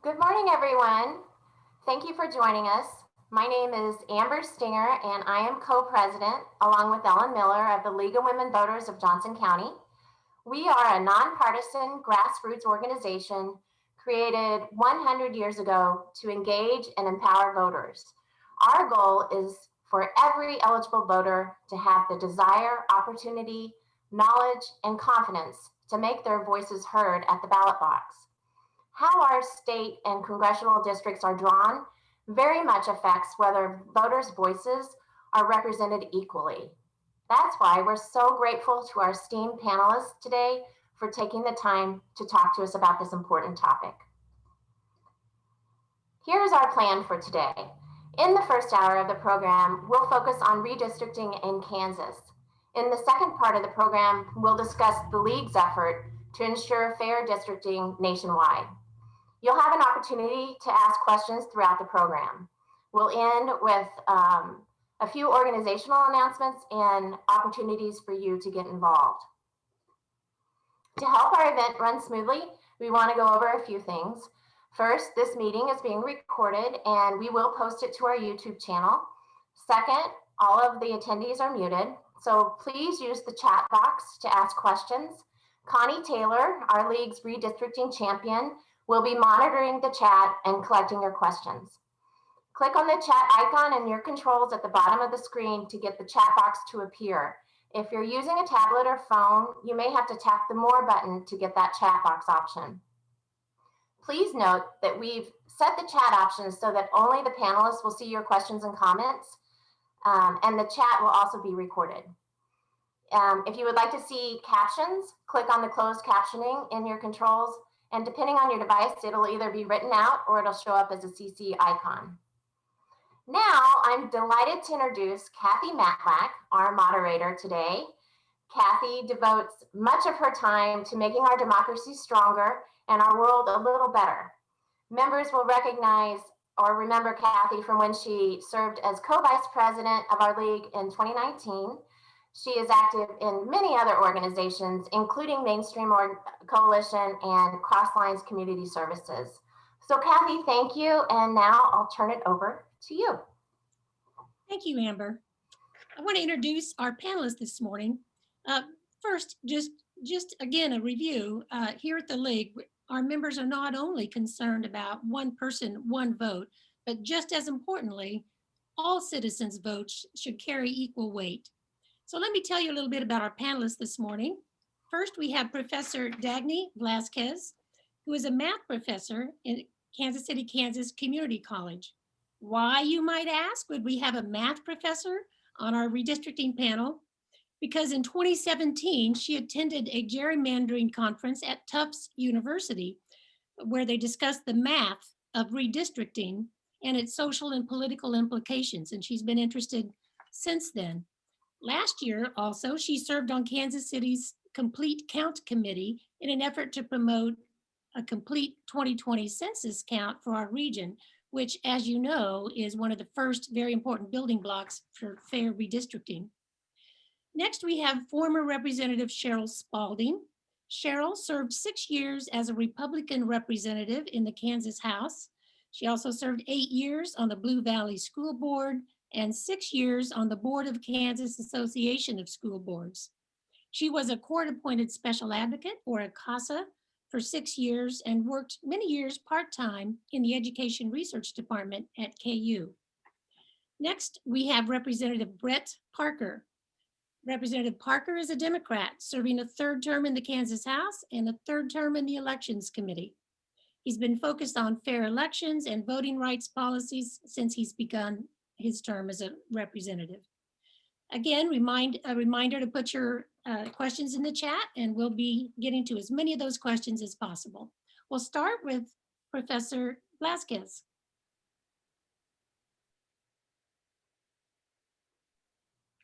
Good morning, everyone. Thank you for joining us. My name is Amber Stinger, and I am co-president, along with Ellen Miller, of the League of Women Voters of Johnson County. We are a nonpartisan grassroots organization created 100 years ago to engage and empower voters. Our goal is for every eligible voter to have the desire, opportunity, knowledge, and confidence to make their voices heard at the ballot box. How our state and congressional districts are drawn very much affects whether voters' voices are represented equally. That's why we're so grateful to our esteemed panelists today for taking the time to talk to us about this important topic. Here's our plan for today. In the first hour of the program, we'll focus on redistricting in Kansas. In the second part of the program, we'll discuss the League's effort to ensure fair districting nationwide. You'll have an opportunity to ask questions throughout the program. We'll end with a few organizational announcements and opportunities for you to get involved. To help our event run smoothly, we want to go over a few things. First, this meeting is being recorded and we will post it to our YouTube channel. Second, all of the attendees are muted, so please use the chat box to ask questions. Connie Taylor, our League's redistricting champion, will be monitoring the chat and collecting your questions. Click on the chat icon in your controls at the bottom of the screen to get the chat box to appear. If you're using a tablet or phone, you may have to tap the More button to get that chat box option. Please note that we've set the chat options so that only the panelists will see your questions and comments, and the chat will also be recorded. If you would like to see captions, click on the closed captioning in your controls, and depending on your device, it'll either be written out or it'll show up as a CC icon. Now, I'm delighted to introduce Cathy Matlack, our moderator today. Cathy devotes much of her time to making our democracy stronger and our world a little better. Members will recognize or remember Cathy from when she served as co-vice president of our league in 2019. She is active in many other organizations, including Mainstream Coalition and Crosslines Community Services. So Cathy, thank you. And now I'll turn it over to you. Thank you, Amber. I want to introduce our panelists this morning. First, just again, a review. Here at the League, our members are not only concerned about one person, one vote, but just as importantly, all citizens' votes should carry equal weight. So let me tell you a little bit about our panelists this morning. First, we have Professor Dagney Velazquez, who is a math professor in Kansas City, Kansas Community College. Why, you might ask, would we have a math professor on our redistricting panel? Because in 2017, she attended a gerrymandering conference at Tufts University, where they discussed the math of redistricting and its social and political implications, and she's been interested since then. Last year, also, she served on Kansas City's Complete Count Committee in an effort to promote a complete 2020 census count for our region, which, as you know, is one of the first very important building blocks for fair redistricting. Next, we have former Representative Sheryl Spalding. Sheryl served 6 years as a Republican representative in the Kansas House. She also served 8 years on the Blue Valley School Board and 6 years on the Board of Kansas Association of School Boards. She was a court-appointed special advocate, or a CASA, for 6 years and worked many years part-time in the Education Research Department at KU. Next, we have Representative Brett Parker. Representative Parker is a Democrat serving a 3rd term in the Kansas House and a 3rd term in the Elections Committee. He's been focused on fair elections and voting rights policies since he's begun his term as a representative. Again, a reminder to put your questions in the chat, and we'll be getting to as many of those questions as possible. We'll start with Professor Velazquez.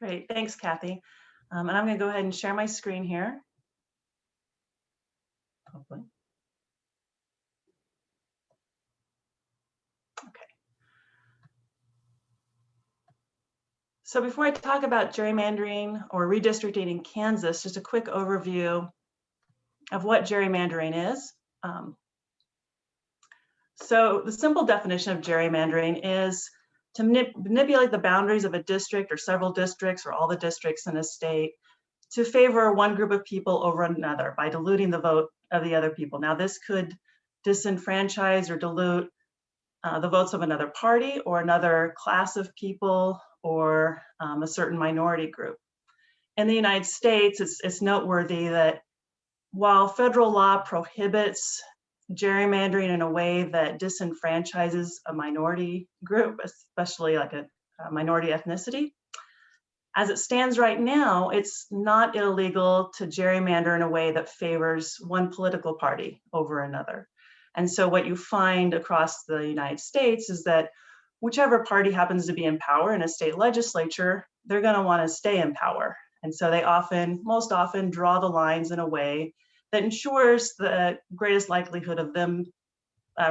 Great, thanks, Cathy. And I'm going to go ahead and share my screen here. Hopefully. Okay. So before I talk about gerrymandering or redistricting in Kansas, just a quick overview of what gerrymandering is. So the simple definition of gerrymandering is to manipulate the boundaries of a district or several districts or all the districts in a state to favor one group of people over another by diluting the vote of the other people. Now, this could disenfranchise or dilute the votes of another party or another class of people or a certain minority group. In the United States, it's noteworthy that while federal law prohibits gerrymandering in a way that disenfranchises a minority group, especially like a minority ethnicity, as it stands right now, it's not illegal to gerrymander in a way that favors one political party over another. And so what you find across the United States is that whichever party happens to be in power in a state legislature, they're going to want to stay in power. And so they most often draw the lines in a way that ensures the greatest likelihood of them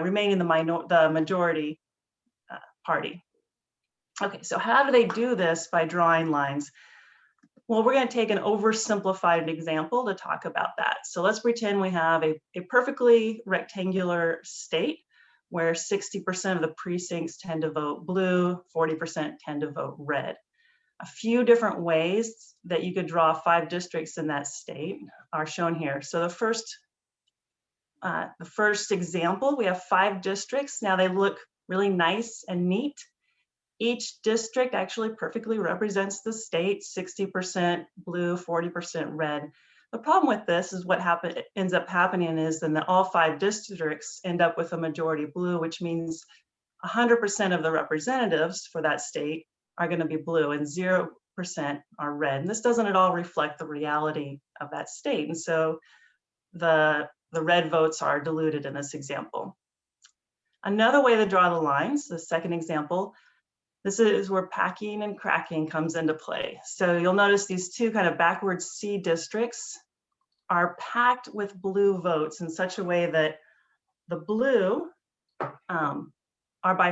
remaining the majority party. Okay, so how do they do this by drawing lines? Well, we're going to take an oversimplified example to talk about that. So let's pretend we have a perfectly rectangular state where 60% of the precincts tend to vote blue, 40% tend to vote red. A few different ways that you could draw 5 districts in that state are shown here. So the first example, we have 5 districts. Now they look really nice and neat. Each district actually perfectly represents the state, 60% blue, 40% red. The problem with this is what ends up happening is then that all 5 districts end up with a majority blue, which means 100% of the representatives for that state are going to be blue and 0% are red. And this doesn't at all reflect the reality of that state. And so the red votes are diluted in this example. Another way to draw the lines, the second example, this is where packing and cracking comes into play. So you'll notice these 2 kind of backwards C districts are packed with blue votes in such a way that the blue are by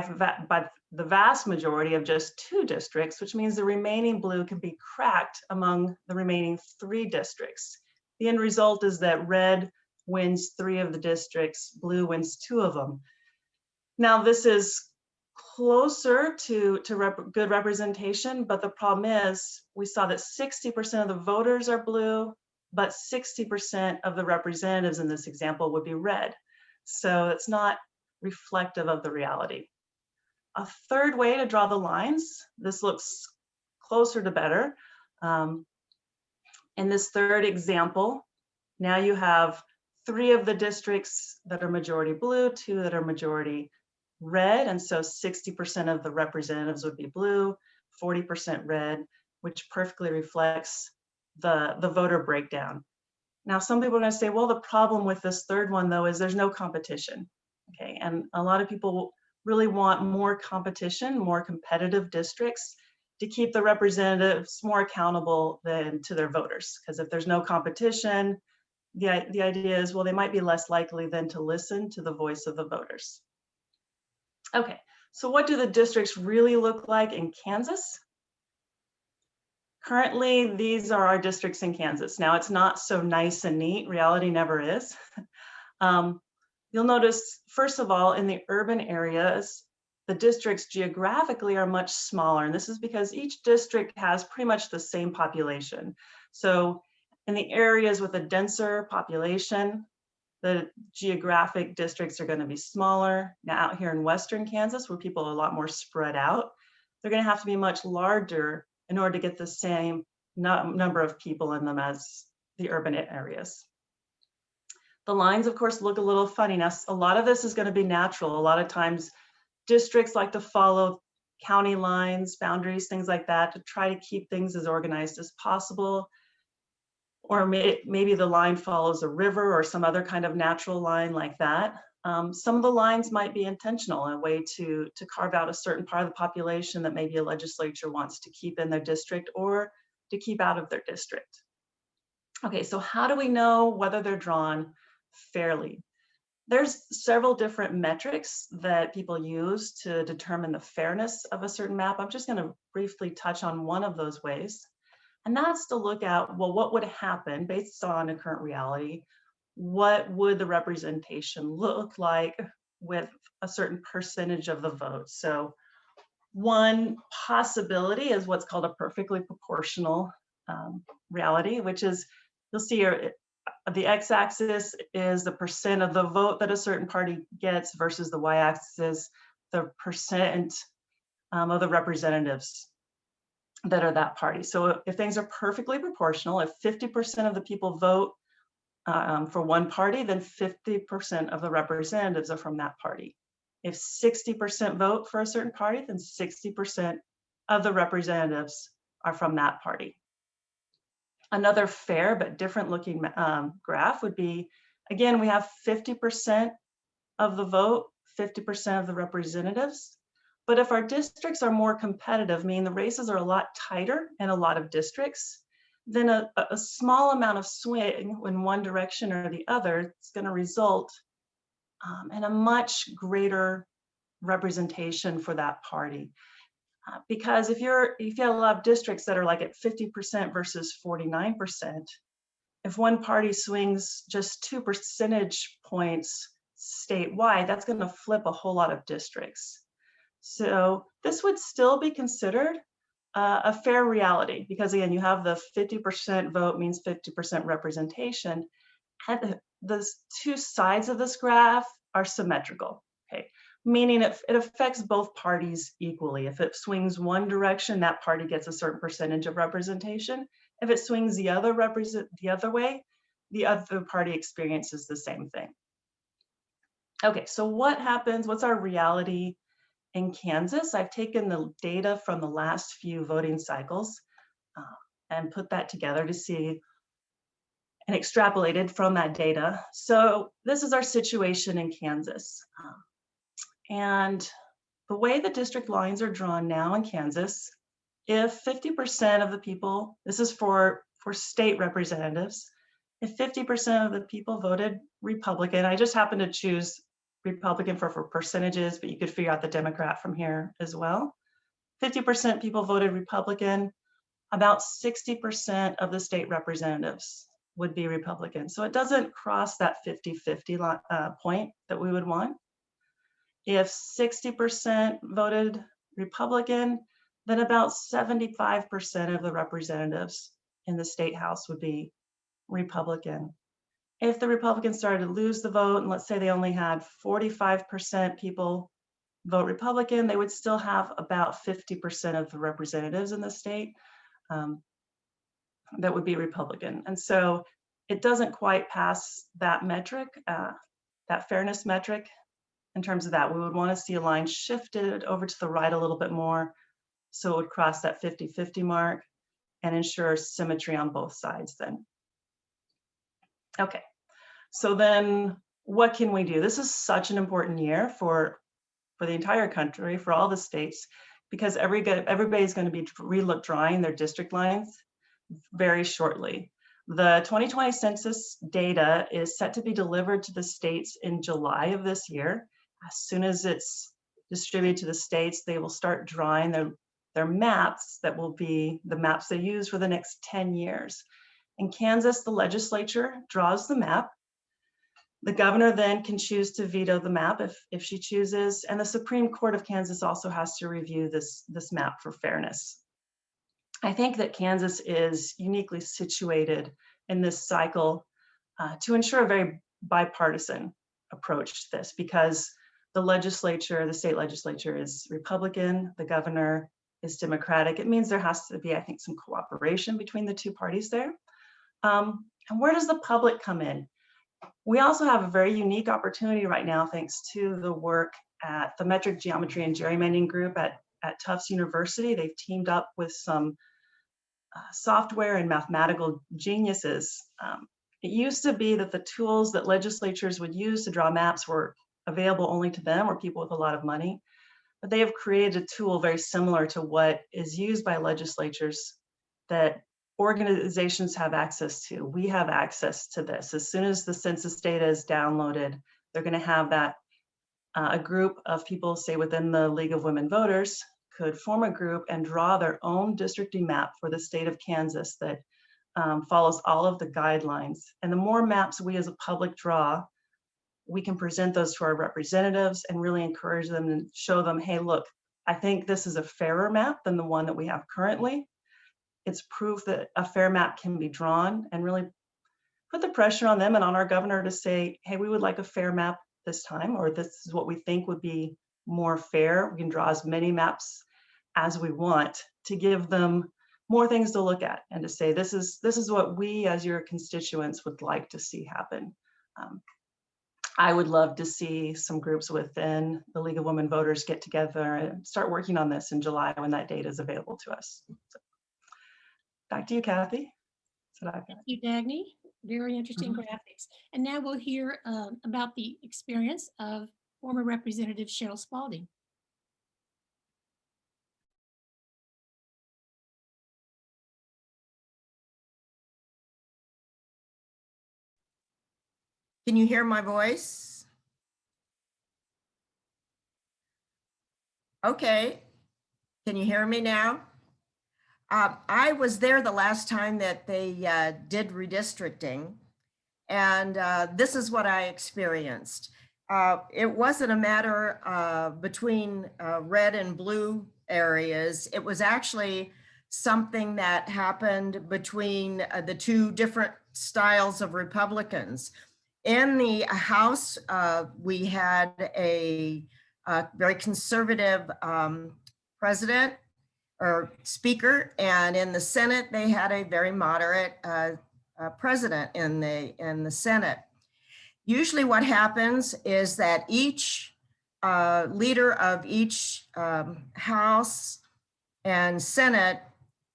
the vast majority of just 2 districts, which means the remaining blue can be cracked among the remaining 3 districts. The end result is that red wins 3 of the districts, blue wins 2 of them. Now this is closer to good representation, but the problem is we saw that 60% of the voters are blue, but 60% of the representatives in this example would be red. So it's not reflective of the reality. A third way to draw the lines, this looks closer to better. In this third example, now you have 3 of the districts that are majority blue, 2 that are majority red, and so 60% of the representatives would be blue, 40% red, which perfectly reflects the voter breakdown. Now, some people are going to say, well, the problem with this third one, though, is there's no competition. Okay, and a lot of people really want more competition, more competitive districts to keep the representatives more accountable than to their voters. Because if there's no competition, the idea is, well, they might be less likely then to listen to the voice of the voters. Okay, so what do the districts really look like in Kansas? Currently, these are our districts in Kansas. Now, it's not so nice and neat. Reality never is. You'll notice, first of all, in the urban areas, the districts geographically are much smaller. And this is because each district has pretty much the same population. So in the areas with a denser population, the geographic districts are going to be smaller. Now out here in Western Kansas, where people are a lot more spread out, they're going to have to be much larger in order to get the same number of people in them as the urban areas. The lines, of course, look a little funny. Now, a lot of this is going to be natural. A lot of times districts like to follow county lines, boundaries, things like that, to try to keep things as organized as possible. Or maybe the line follows a river or some other kind of natural line like that. Some of the lines might be intentional, in a way to carve out a certain part of the population that maybe a legislature wants to keep in their district or to keep out of their district. Okay, so how do we know whether they're drawn fairly? There's several different metrics that people use to determine the fairness of a certain map. I'm just going to briefly touch on one of those ways. And that's to look at, well, what would happen based on a current reality? What would the representation look like with a certain percentage of the vote. So one possibility is what's called a perfectly proportional reality, which is, you'll see here, the x-axis is the percent of the vote that a certain party gets versus the y-axis, the percent of the representatives that are that party. So if things are perfectly proportional, if 50% of the people vote for one party, then 50% of the representatives are from that party. If 60% vote for a certain party, then 60% of the representatives are from that party. Another fair but different looking graph would be, again, we have 50% of the vote, 50% of the representatives. But if our districts are more competitive, meaning the races are a lot tighter in a lot of districts, then a small amount of swing in one direction or the other is going to result in a much greater representation for that party. Because if you have a lot of districts that are like at 50% versus 49%, if one party swings just 2 percentage points statewide, that's going to flip a whole lot of districts. So this would still be considered a fair reality, because again, you have the 50% vote means 50% representation, and the two sides of this graph are symmetrical, okay? Meaning it affects both parties equally. If it swings one direction, that party gets a certain percentage of representation. If it swings the other way, the other party experiences the same thing. Okay, so what happens? What's our reality in Kansas? I've taken the data from the last few voting cycles and put that together to see and extrapolated from that data. So this is our situation in Kansas. And the way the district lines are drawn now in Kansas, if 50% of the people, this is for state representatives, if 50% of the people voted Republican, I just happened to choose Republican for percentages, but you could figure out the Democrat from here as well. 50% people voted Republican, about 60% of the state representatives would be Republican. So it doesn't cross that 50-50 point that we would want. If 60% voted Republican, then about 75% of the representatives in the state house would be Republican. If the Republicans started to lose the vote, and let's say they only had 45% people vote Republican, they would still have about 50% of the representatives in the state that would be Republican. And so it doesn't quite pass that metric, that fairness metric. In terms of that, we would want to see a line shifted over to the right a little bit more, so it would cross that 50-50 mark and ensure symmetry on both sides then. Okay, so then what can we do? This is such an important year for the entire country, for all the states, because everybody's going to be drawing their district lines very shortly. The 2020 census data is set to be delivered to the states in July of this year. As soon as it's distributed to the states, they will start drawing their maps that will be the maps they use for the next 10 years. In Kansas, the legislature draws the map. The governor then can choose to veto the map if she chooses, and the Supreme Court of Kansas also has to review this map for fairness. I think that Kansas is uniquely situated in this cycle to ensure a very bipartisan approach to this, because the legislature, the state legislature, is Republican, the governor is Democratic. It means there has to be, I think, some cooperation between the two parties there. And where does the public come in? We also have a very unique opportunity right now, thanks to the work at the Metric Geometry and Gerrymandering group at Tufts University. They've teamed up with some software and mathematical geniuses. It used to be that the tools that legislatures would use to draw maps were available only to them or people with a lot of money, but they have created a tool very similar to what is used by legislatures that organizations have access to. We have access to this. As soon as the census data is downloaded, they're going to have that. A group of people, say within the League of Women Voters, could form a group and draw their own districting map for the state of Kansas that follows all of the guidelines. And the more maps we as a public draw, we can present those to our representatives and really encourage them and show them, hey, look, I think this is a fairer map than the one that we have currently. It's proof that a fair map can be drawn, and really put the pressure on them and on our governor to say, hey, we would like a fair map this time, or this is what we think would be more fair. We can draw as many maps as we want to give them more things to look at and to say, this is what we as your constituents would like to see happen. I would love to see some groups within the League of Women Voters get together and start working on this in July when that data is available to us. So, back to you, Kathy. Thank you, Dagney. Very interesting graphics. And now we'll hear about the experience of former Representative Sheryl Spalding. Can you hear my voice? Okay. Can you hear me now? I was there the last time that they did redistricting, and this is what I experienced. It wasn't a matter between red and blue areas. It was actually something that happened between the two different styles of Republicans. In the House, we had a very conservative president or speaker, and in the Senate, they had a very moderate president in the Senate. Usually what happens is that each leader of each House and Senate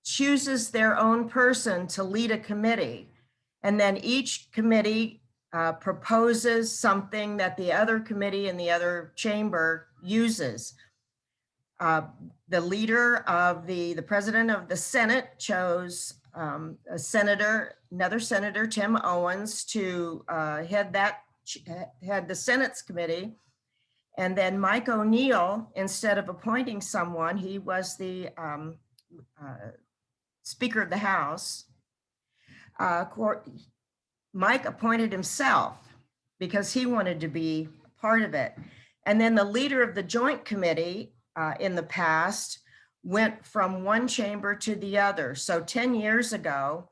chooses their own person to lead a committee, and then each committee proposes something that the other committee in the other chamber uses. The leader of the president of the Senate chose another senator, Tim Owens, to head the Senate's committee. And then Mike O'Neill, instead of appointing someone, he was the Speaker of the House. Mike appointed himself because he wanted to be part of it. And then the leader of the Joint Committee in the past went from one chamber to the other. So 10 years ago,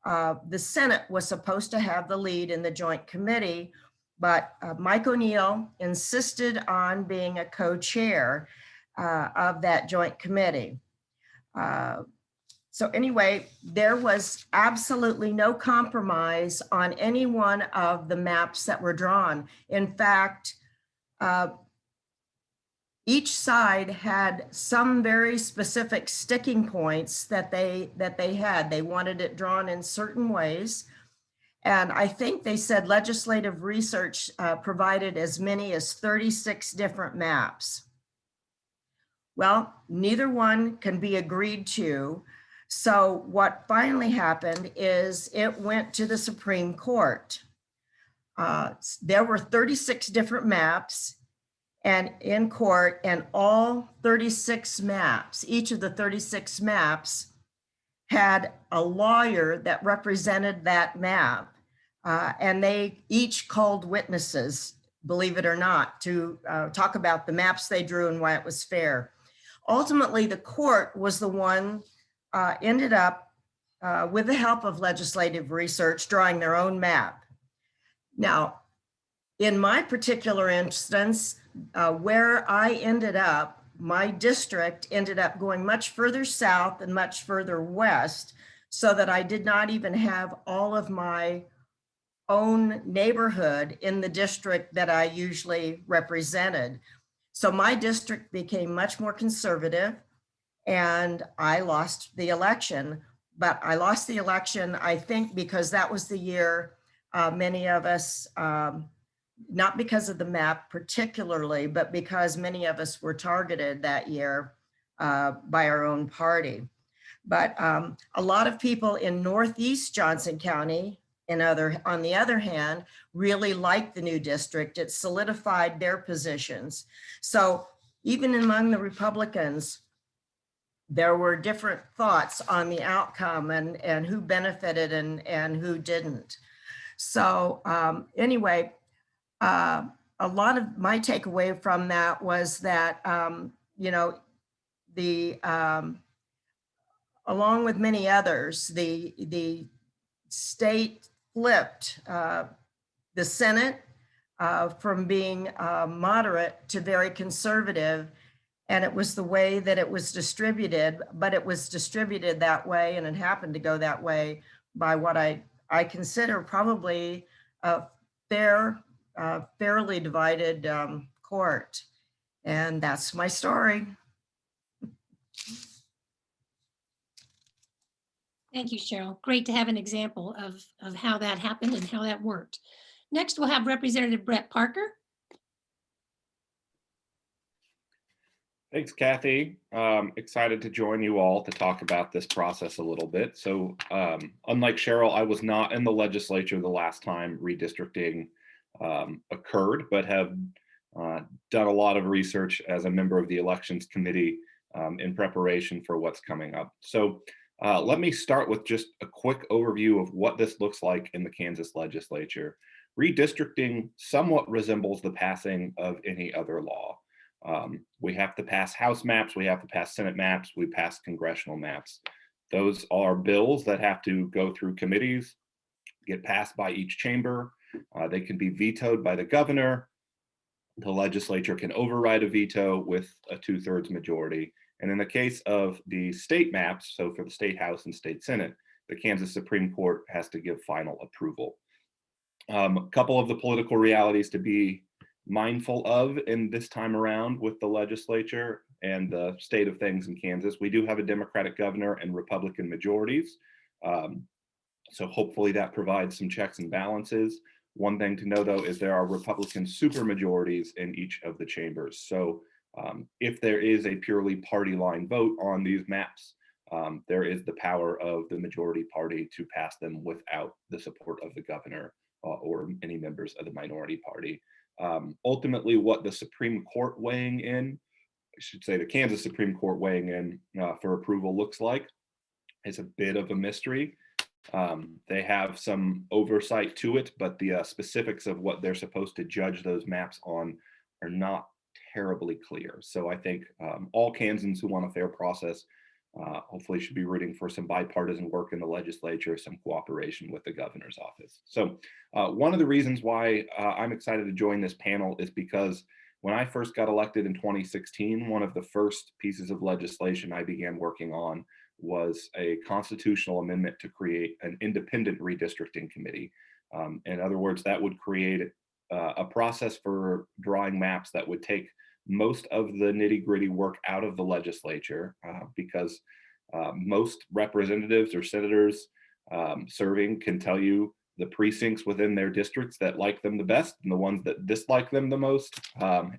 the Senate was supposed to have the lead in the Joint Committee, but Mike O'Neill insisted on being a co-chair of that Joint Committee. So anyway, there was absolutely no compromise on any one of the maps that were drawn. In fact, each side had some very specific sticking points that they had. They wanted it drawn in certain ways. And I think they said legislative research provided as many as 36 different maps. Well, neither one can be agreed to. So what finally happened is it went to the Supreme Court. There were 36 different maps and in court, and all 36 maps, each of the 36 maps had a lawyer that represented that map. And they each called witnesses, believe it or not, to talk about the maps they drew and why it was fair. Ultimately, the court was the one ended up, with the help of legislative research, drawing their own map. Now, in my particular instance, where I ended up, my district ended up going much further south and much further west, so that I did not even have all of my own neighborhood in the district that I usually represented. So my district became much more conservative, and I lost the election. But I lost the election, I think, because that was the year many of us, not because of the map particularly, but because many of us were targeted that year by our own party. But a lot of people in Northeast Johnson County, on the other hand, really liked the new district. It solidified their positions. So even among the Republicans, there were different thoughts on the outcome and who benefited and who didn't. So anyway, a lot of my takeaway from that was that, you know, along with many others, the state flipped the Senate from being moderate to very conservative. And it was the way that it was distributed, but it was distributed that way, and it happened to go that way by what I consider probably a fairly divided court. And that's my story. Thank you, Sheryl. Great to have an example of how that happened and how that worked. Next, we'll have Representative Brett Parker. Thanks, Kathy. Excited to join you all to talk about this process a little bit. So unlike Sheryl, I was not in the legislature the last time redistricting occurred, but have done a lot of research as a member of the elections committee in preparation for what's coming up. So let me start with just a quick overview of what this looks like in the Kansas legislature. Redistricting somewhat resembles the passing of any other law. We have to pass House maps, we have to pass Senate maps, we pass congressional maps. Those are bills that have to go through committees, get passed by each chamber. They can be vetoed by the governor. The legislature can override a veto with a 2/3 majority. And in the case of the state maps, so for the state House and state Senate, the Kansas Supreme Court has to give final approval. A couple of the political realities to be mindful of in this time around with the legislature and the state of things in Kansas. We do have a Democratic governor and Republican majorities. So hopefully that provides some checks and balances. One thing to know though is there are Republican supermajorities in each of the chambers. So if there is a purely party line vote on these maps, there is the power of the majority party to pass them without the support of the governor or any members of the minority party. Ultimately, what the Supreme Court weighing in, I should say the Kansas Supreme Court weighing in for approval looks like is a bit of a mystery. They have some oversight to it, but the specifics of what they're supposed to judge those maps on are not terribly clear. So I think all Kansans who want a fair process hopefully should be rooting for some bipartisan work in the legislature, some cooperation with the governor's office. So one of the reasons why I'm excited to join this panel is because when I first got elected in 2016, one of the first pieces of legislation I began working on was a constitutional amendment to create an independent redistricting committee. In other words, that would create a process for drawing maps that would take most of the nitty-gritty work out of the legislature because most representatives or senators serving can tell you the precincts within their districts that like them the best and the ones that dislike them the most,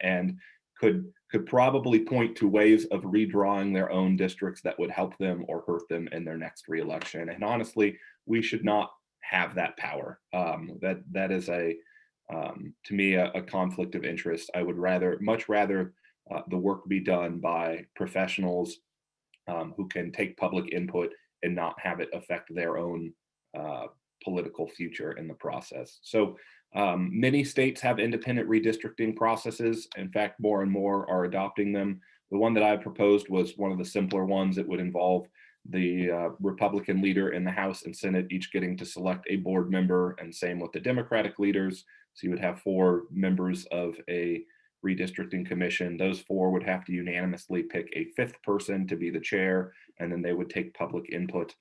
and could probably point to ways of redrawing their own districts that would help them or hurt them in their next reelection. And honestly, we should not have that power. That is to me a conflict of interest. I would much rather the work be done by professionals who can take public input and not have it affect their own political future in the process. So many states have independent redistricting processes. In fact, more and more are adopting them. The one that I proposed was one of the simpler ones. It would involve the Republican leader in the House and Senate each getting to select a board member, and same with the Democratic leaders. So you would have 4 members of a redistricting commission. Those 4 would have to unanimously pick a 5th person to be the chair, and then they would take public input,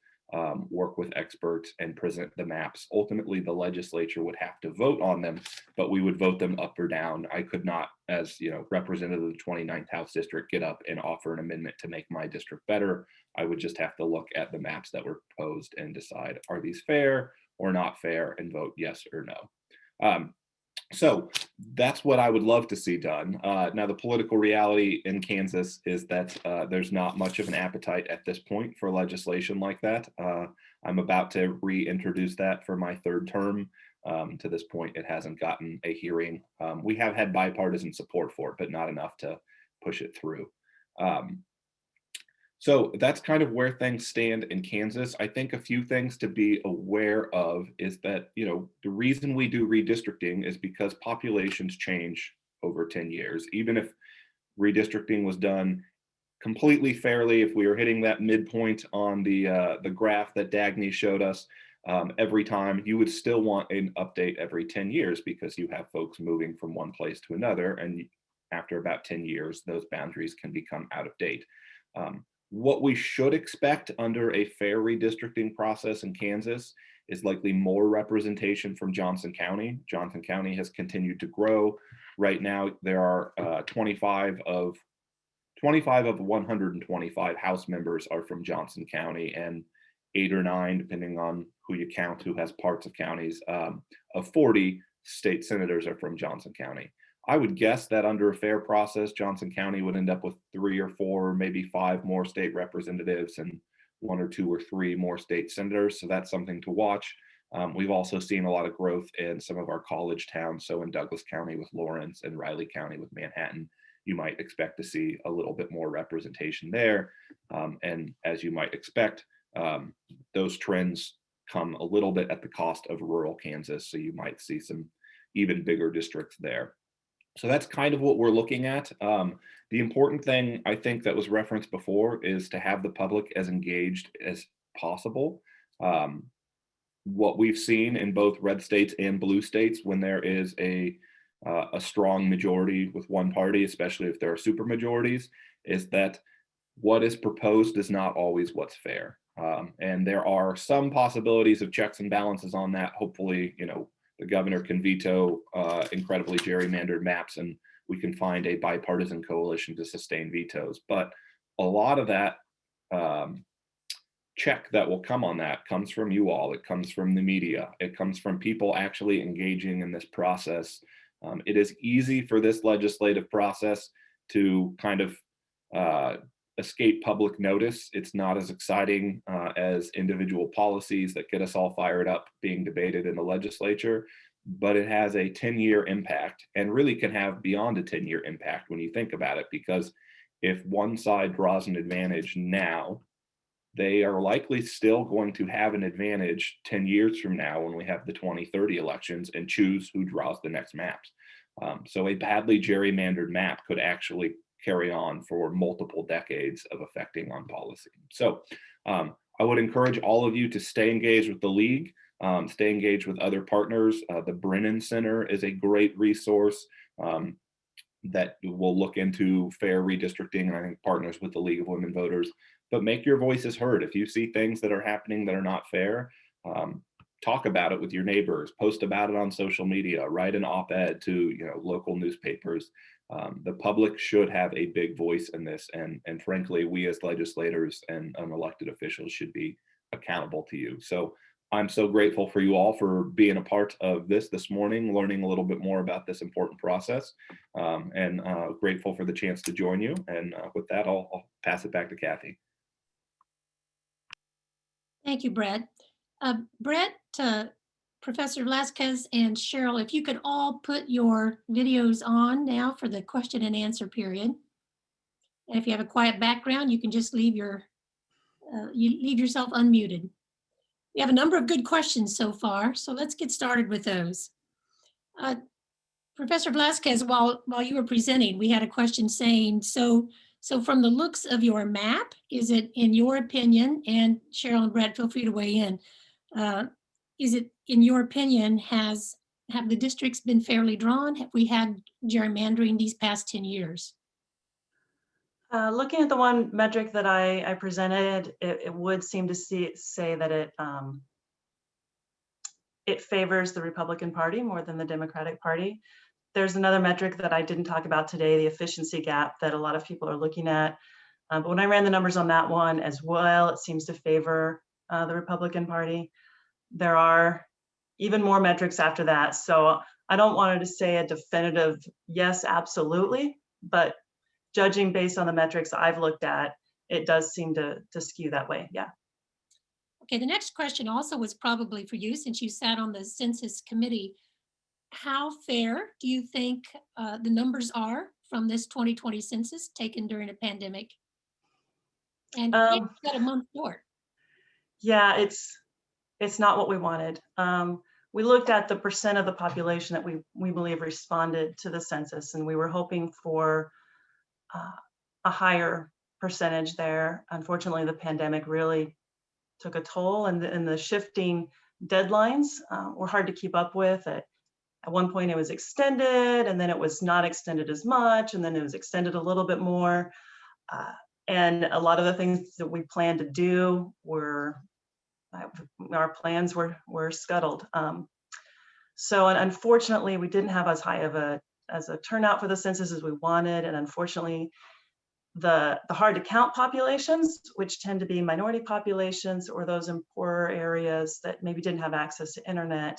work with experts, and present the maps. Ultimately, the legislature would have to vote on them, but we would vote them up or down. I could not, as representative of the 29th House District, get up and offer an amendment to make my district better. I would just have to look at the maps that were proposed and decide, are these fair or not fair, and vote yes or no. So that's what I would love to see done. Now, the political reality in Kansas is that there's not much of an appetite at this point for legislation like that. I'm about to reintroduce that for my 3rd term. To this point, it hasn't gotten a hearing. We have had bipartisan support for it, but not enough to push it through. So that's kind of where things stand in Kansas. I think a few things to be aware of is that, the reason we do redistricting is because populations change over 10 years. Even if redistricting was done completely fairly, if we were hitting that midpoint on the graph that Dagney showed us every time, you would still want an update every 10 years because you have folks moving from one place to another. And after about 10 years, those boundaries can become out of date. What we should expect under a fair redistricting process in Kansas is likely more representation from Johnson County. Johnson County has continued to grow. Right now, there are 25 of 125 House members are from Johnson County, and 8 or 9, depending on who you count, who has parts of counties, of 40 state senators are from Johnson County. I would guess that under a fair process, Johnson County would end up with 3 or 4, maybe 5 more state representatives and 1 or 2 or 3 more state senators. So that's something to watch. We've also seen a lot of growth in some of our college towns. So in Douglas County with Lawrence and Riley County with Manhattan, you might expect to see a little bit more representation there. And as you might expect, those trends come a little bit at the cost of rural Kansas. So you might see some even bigger districts there. So that's kind of what we're looking at. The important thing I think that was referenced before is to have the public as engaged as possible. What we've seen in both red states and blue states, when there is a strong majority with one party, especially if there are super majorities, is that what is proposed is not always what's fair. And there are some possibilities of checks and balances on that. Hopefully, the governor can veto incredibly gerrymandered maps and we can find a bipartisan coalition to sustain vetoes. But a lot of that check that will come on that comes from you all. It comes from the media. It comes from people actually engaging in this process. It is easy for this legislative process to kind of escape public notice. It's not as exciting as individual policies that get us all fired up being debated in the legislature, but it has a 10-year impact and really can have beyond a 10-year impact when you think about it, because if one side draws an advantage now, they are likely still going to have an advantage 10 years from now when we have the 2030 elections and choose who draws the next maps. So a badly gerrymandered map could actually carry on for multiple decades of affecting on policy. So I would encourage all of you to stay engaged with the league, stay engaged with other partners. The Brennan Center is a great resource that will look into fair redistricting, and I think partners with the League of Women Voters. But make your voices heard. If you see things that are happening that are not fair, talk about it with your neighbors, post about it on social media, write an op-ed to local newspapers. The public should have a big voice in this, and frankly, we as legislators and elected officials should be accountable to you. So I'm so grateful for you all for being a part of this morning, learning a little bit more about this important process, and grateful for the chance to join you. And with that, I'll pass it back to Cathy. Thank you, Brett. Brett, Professor Velazquez and Sheryl, if you could all put your videos on now for the question and answer period. And if you have a quiet background, you can just leave yourself unmuted. We have a number of good questions so far, so let's get started with those. Professor Velazquez, while you were presenting, we had a question saying, so from the looks of your map, is it in your opinion, and Sheryl and Brett, feel free to weigh in, is it in your opinion, have the districts been fairly drawn? Have we had gerrymandering these past 10 years? Looking at the one metric that I presented, it would seem to say that it favors the Republican Party more than the Democratic Party. There's another metric that I didn't talk about today, the efficiency gap that a lot of people are looking at. But when I ran the numbers on that one as well, it seems to favor the Republican Party. There are even more metrics after that. So I don't want to say a definitive yes, absolutely, but judging based on the metrics I've looked at, it does seem to skew that way, yeah. Okay, the next question also was probably for you since you sat on the census committee. How fair do you think the numbers are from this 2020 census taken during a pandemic? And Um, got a month short. yeah, it's not what we wanted. We looked at the percent of the population that we believe responded to the census, and we were hoping for a higher percentage there. Unfortunately, the pandemic really took a toll, and the shifting deadlines were hard to keep up with. At one point, it was extended, and then it was not extended as much, and then it was extended a little bit more. And a lot of the things that we planned to do were, our plans were scuttled. So unfortunately, we didn't have as high of a turnout for the census as we wanted, and unfortunately, the hard to count populations, which tend to be minority populations or those in poorer areas that maybe didn't have access to internet,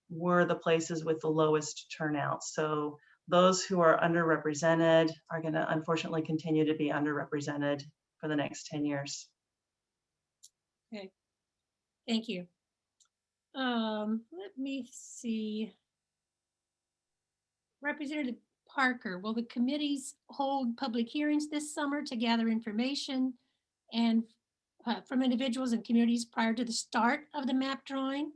were the places with the lowest turnout. So those who are underrepresented are going to unfortunately continue to be underrepresented for the next 10 years. Okay, thank you. Let me see. Representative Parker, will the committees hold public hearings this summer to gather information and from individuals and communities prior to the start of the map drawing?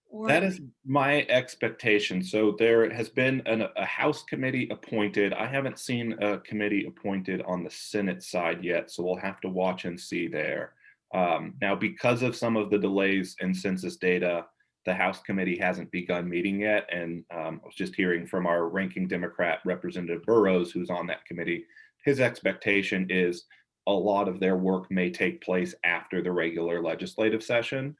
Or That is my expectation. So there has been a House committee appointed. I haven't seen a committee appointed on the Senate side yet, so we'll have to watch and see there. Now, because of some of the delays in census data, the House committee hasn't begun meeting yet. And I was just hearing from our ranking Democrat, Representative Burrows, who's on that committee. His expectation is a lot of their work may take place after the regular legislative session.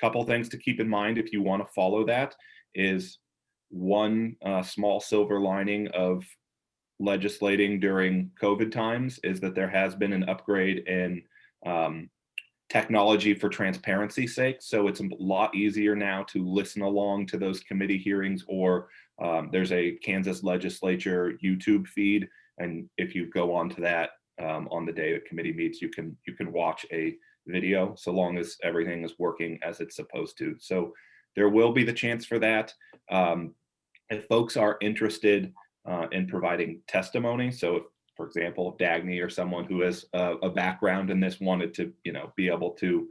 Couple things to keep in mind if you want to follow that is one small silver lining of legislating during COVID times is that there has been an upgrade in technology for transparency's sake. So it's a lot easier now to listen along to those committee hearings, or there's a Kansas legislature YouTube feed. And if you go onto that on the day the committee meets, you can watch a video so long as everything is working as it's supposed to. So there will be the chance for that. If folks are interested in providing testimony, so if, for example, Dagney or someone who has a background in this wanted to, be able to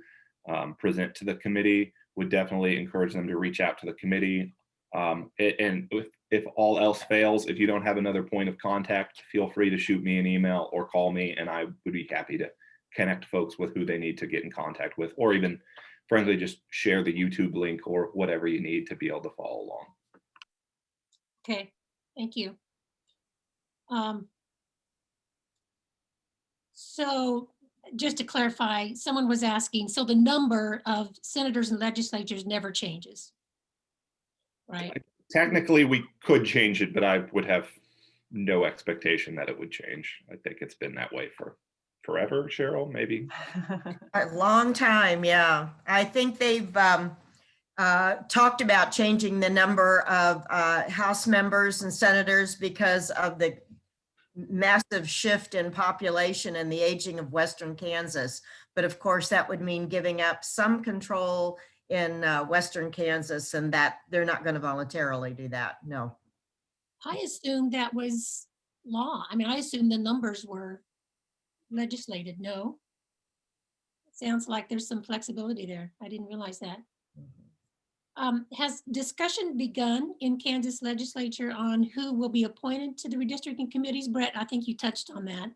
present to the committee, would definitely encourage them to reach out to the committee. And if all else fails, if you don't have another point of contact, feel free to shoot me an email or call me, and I would be happy to connect folks with who they need to get in contact with, or even frankly, just share the YouTube link or whatever you need to be able to follow along. okay, thank you. So just to clarify, someone was asking, so the number of senators and legislatures never changes, right? Technically, we could change it, but I would have no expectation that it would change. I think it's been that way for forever, Sheryl, maybe. A long time, yeah. I think they've talked about changing the number of House members and senators because of the massive shift in population and the aging of Western Kansas. But of course, that would mean giving up some control in Western Kansas, and that they're not going to voluntarily do that, no. I assumed that was law. I mean, I assumed the numbers were legislated. No. Sounds like there's some flexibility there. I didn't realize that. Has discussion begun in Kansas legislature on who will be appointed to the redistricting committees? Brett, I think you touched on that.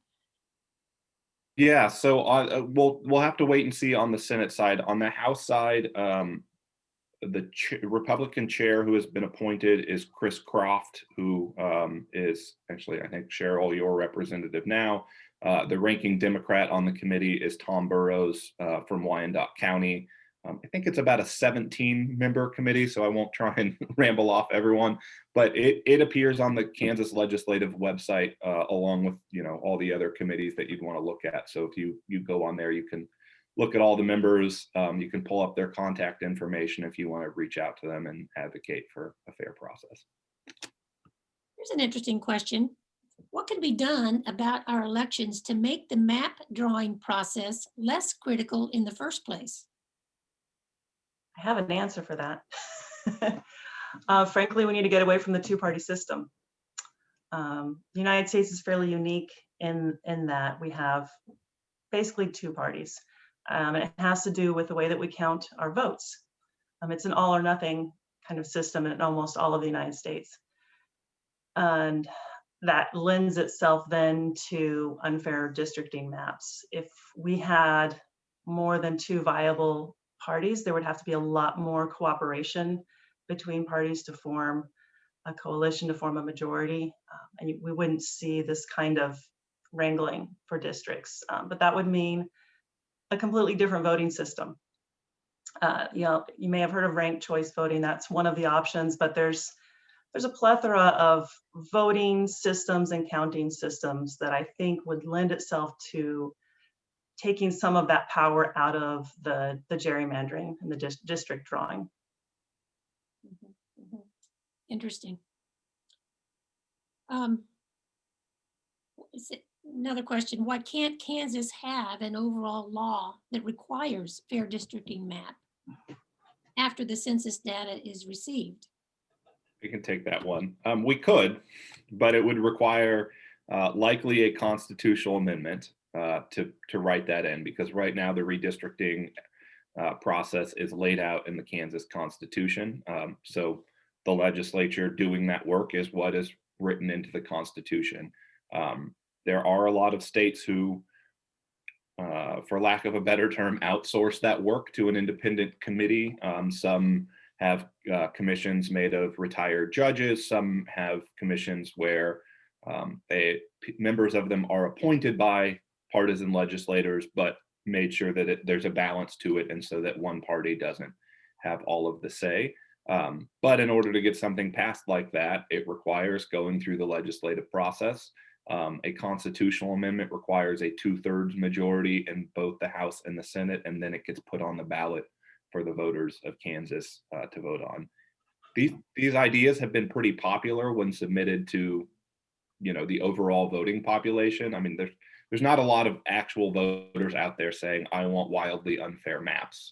Yeah, so we'll have to wait and see on the Senate side. On the House side, the Republican chair who has been appointed is Chris Croft, who is actually, I think, Sheryl, your representative now. The ranking Democrat on the committee is Tom Burrows from Wyandotte County. I think it's about a 17-member committee, so I won't try and ramble off everyone, but it appears on the Kansas legislative website along with all the other committees that you'd want to look at. So if you go on there, you can look at all the members. You can pull up their contact information if you want to reach out to them and advocate for a fair process. Here's an interesting question. What can be done about our elections to make the map drawing process less critical in the first place? I have an answer for that. Frankly, we need to get away from the two-party system. The United States is fairly unique in that we have basically two parties. It has to do with the way that we count our votes. It's an all or nothing kind of system in almost all of the United States. And that lends itself then to unfair districting maps. If we had more than two viable parties, there would have to be a lot more cooperation between parties to form a coalition, to form a majority. And we wouldn't see this kind of wrangling for districts. But that would mean a completely different voting system. You may have heard of ranked choice voting. That's one of the options, but there's a plethora of voting systems and counting systems that I think would lend itself to taking some of that power out of the gerrymandering and the district drawing. Interesting. Another question, why can't Kansas have an overall law that requires fair districting map after the census data is received? We can take that one. We could, but it would require likely a constitutional amendment to write that in, because right now the redistricting process is laid out in the Kansas Constitution. So the legislature doing that work is what is written into the Constitution. There are a lot of states who, for lack of a better term, outsource that work to an independent committee. Some have commissions made of retired judges. Some have commissions where members of them are appointed by partisan legislators, but made sure that there's a balance to it, and so that one party doesn't have all of the say. But in order to get something passed like that, it requires going through the legislative process. A constitutional amendment requires a 2/3 majority in both the House and the Senate, and then it gets put on the ballot for the voters of Kansas to vote on. These ideas have been pretty popular when submitted to, the overall voting population. I mean, there's not a lot of actual voters out there saying, I want wildly unfair maps.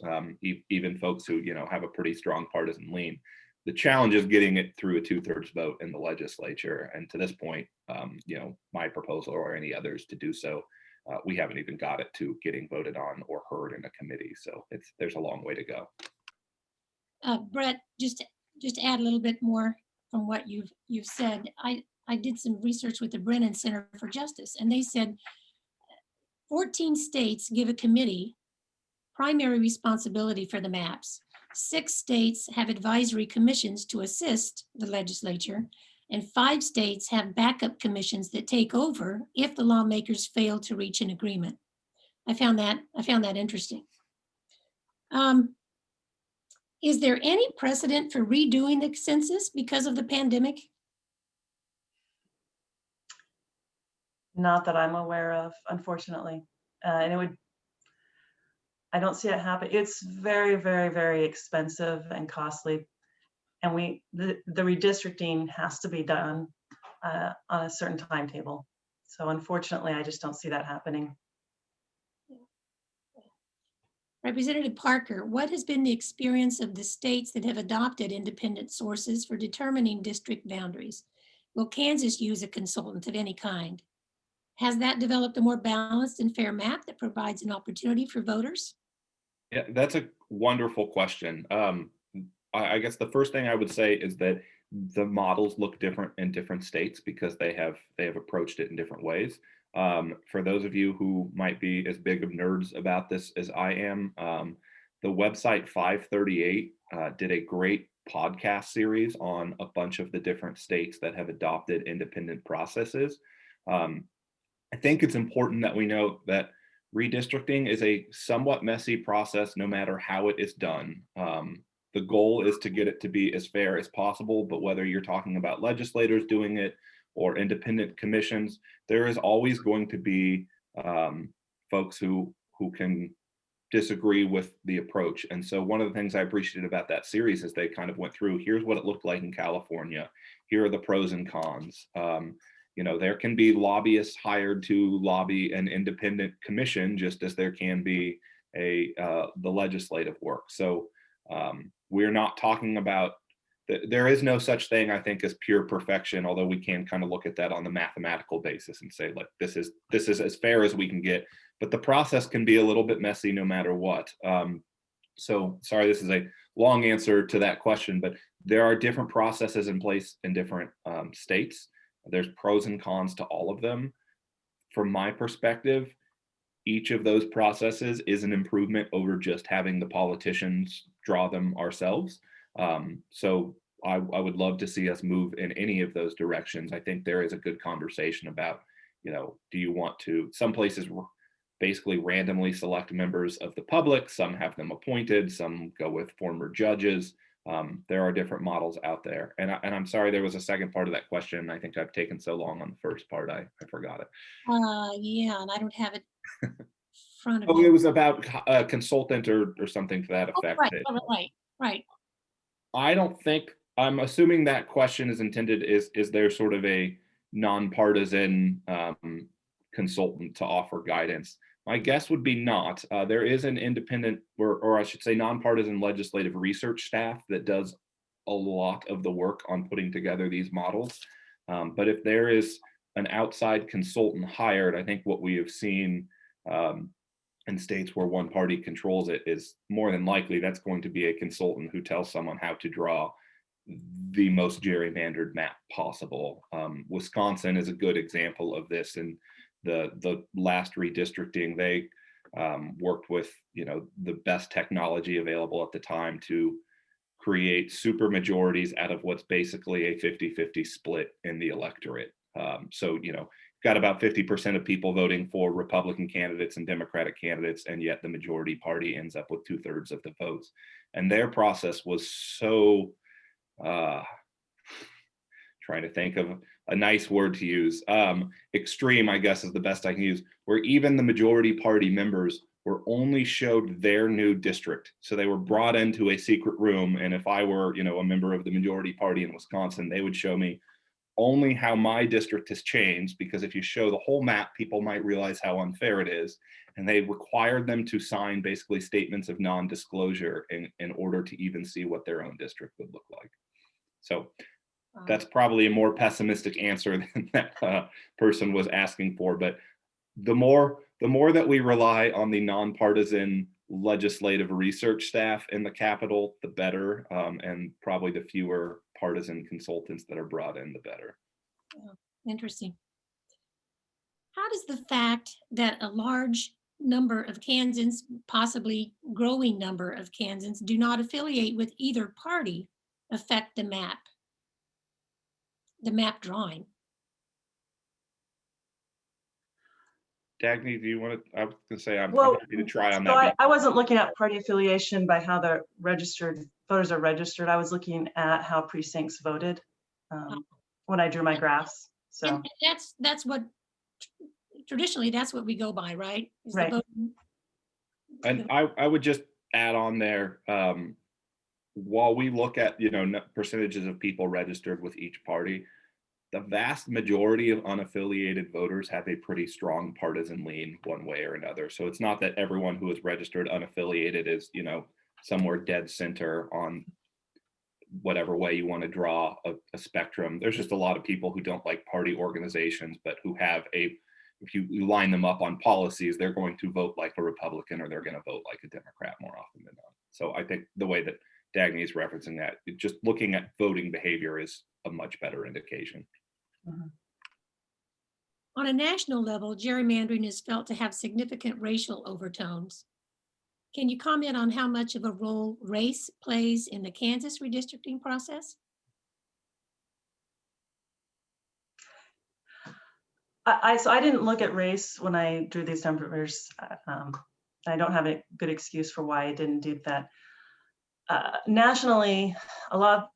Even folks who, have a pretty strong partisan lean. The challenge is getting it through a 2/3 vote in the legislature. And to this point, my proposal or any others to do so, we haven't even got it to getting voted on or heard in a committee. So there's a long way to go. Brett, just to add a little bit more from what you've said, I did some research with the Brennan Center for Justice, and they said 14 states give a committee primary responsibility for the maps. 6 states have advisory commissions to assist the legislature, and 5 states have backup commissions that take over if the lawmakers fail to reach an agreement. I found that interesting. Is there any precedent for redoing the census because of the pandemic? Not that I'm aware of, unfortunately. And I don't see it happen. It's very, very, very expensive and costly. And the redistricting has to be done on a certain timetable. So unfortunately, I just don't see that happening. Representative Parker, what has been the experience of the states that have adopted independent sources for determining district boundaries? Will Kansas use a consultant of any kind? Has that developed a more balanced and fair map that provides an opportunity for voters? Yeah, that's a wonderful question. I guess the first thing I would say is that the models look different in different states because they have approached it in different ways. For those of you who might be as big of nerds about this as I am, the website 538 did a great podcast series on a bunch of the different states that have adopted independent processes. I think it's important that we note that redistricting is a somewhat messy process no matter how it is done. The goal is to get it to be as fair as possible, but whether you're talking about legislators doing it or independent commissions, there is always going to be folks who can disagree with the approach. And so one of the things I appreciated about that series is they kind of went through, here's what it looked like in California. Here are the pros and cons. There can be lobbyists hired to lobby an independent commission, just as there can be the legislative work. So we're not talking about, there is no such thing, I think, as pure perfection, although we can kind of look at that on the mathematical basis and say, like, this is as fair as we can get. but the process can be a little bit messy no matter what. So sorry, this is a long answer to that question, but there are different processes in place in different states. There's pros and cons to all of them. From my perspective, each of those processes is an improvement over just having the politicians draw them ourselves. So I would love to see us move in any of those directions. I think there is a good conversation about, do you want to, some places basically randomly select members of the public, some have them appointed, some go with former judges. There are different models out there. And I'm sorry, there was a second part of that question. I think I've taken so long on the first part, I forgot it. Yeah, and I don't have it in front of Oh, me. it was about a consultant or something to that effect. Right. I don't think, I'm assuming that question is intended, is there sort of a nonpartisan consultant to offer guidance? My guess would be not. There is an independent, or I should say nonpartisan legislative research staff that does a lot of the work on putting together these models. But if there is an outside consultant hired, I think what we have seen in states where one party controls it is more than likely that's going to be a consultant who tells someone how to draw the most gerrymandered map possible. Wisconsin is a good example of this. And the last redistricting, they worked with the best technology available at the time to create super majorities out of what's basically a 50-50 split in the electorate. So got about 50% of people voting for Republican candidates and Democratic candidates, and yet the majority party ends up with 2/3 of the votes. And their process was so trying to think of a nice word to use. Extreme, I guess, is the best I can use, where even the majority party members were only showed their new district. So they were brought into a secret room. And if I were, a member of the majority party in Wisconsin, they would show me only how my district has changed, because if you show the whole map, people might realize how unfair it is. And they required them to sign basically statements of non-disclosure in order to even see what their own district would look like. So that's probably a more pessimistic answer than that person was asking for. But the more that we rely on the nonpartisan legislative research staff in the Capitol, the better, and probably the fewer partisan consultants that are brought in, the better. Interesting. How does the fact that a large number of Kansans, possibly growing number of Kansans, do not affiliate with either party affect the map drawing? Dagney, do you want to? I was going to say I'm happy to try on so that. I wasn't looking at party affiliation by how the registered voters are registered. I was looking at how precincts voted when I drew my graphs. So and that's what traditionally that's what we go by, right? Is right. And I would just add on there, while we look at percentages of people registered with each party, the vast majority of unaffiliated voters have a pretty strong partisan lean one way or another. So it's not that everyone who is registered unaffiliated is, somewhere dead center on whatever way you want to draw a spectrum. There's just a lot of people who don't like party organizations, but who have if you line them up on policies, they're going to vote like a Republican or they're going to vote like a Democrat more often than not. So I think the way that Dagney is referencing that, just looking at voting behavior is a much better indication. Mm-hmm. On a national level, gerrymandering is felt to have significant racial overtones. Can you comment on how much of a role race plays in the Kansas redistricting process? So I didn't look at race when I drew these numbers. I don't have a good excuse for why I didn't do that. Nationally, a lot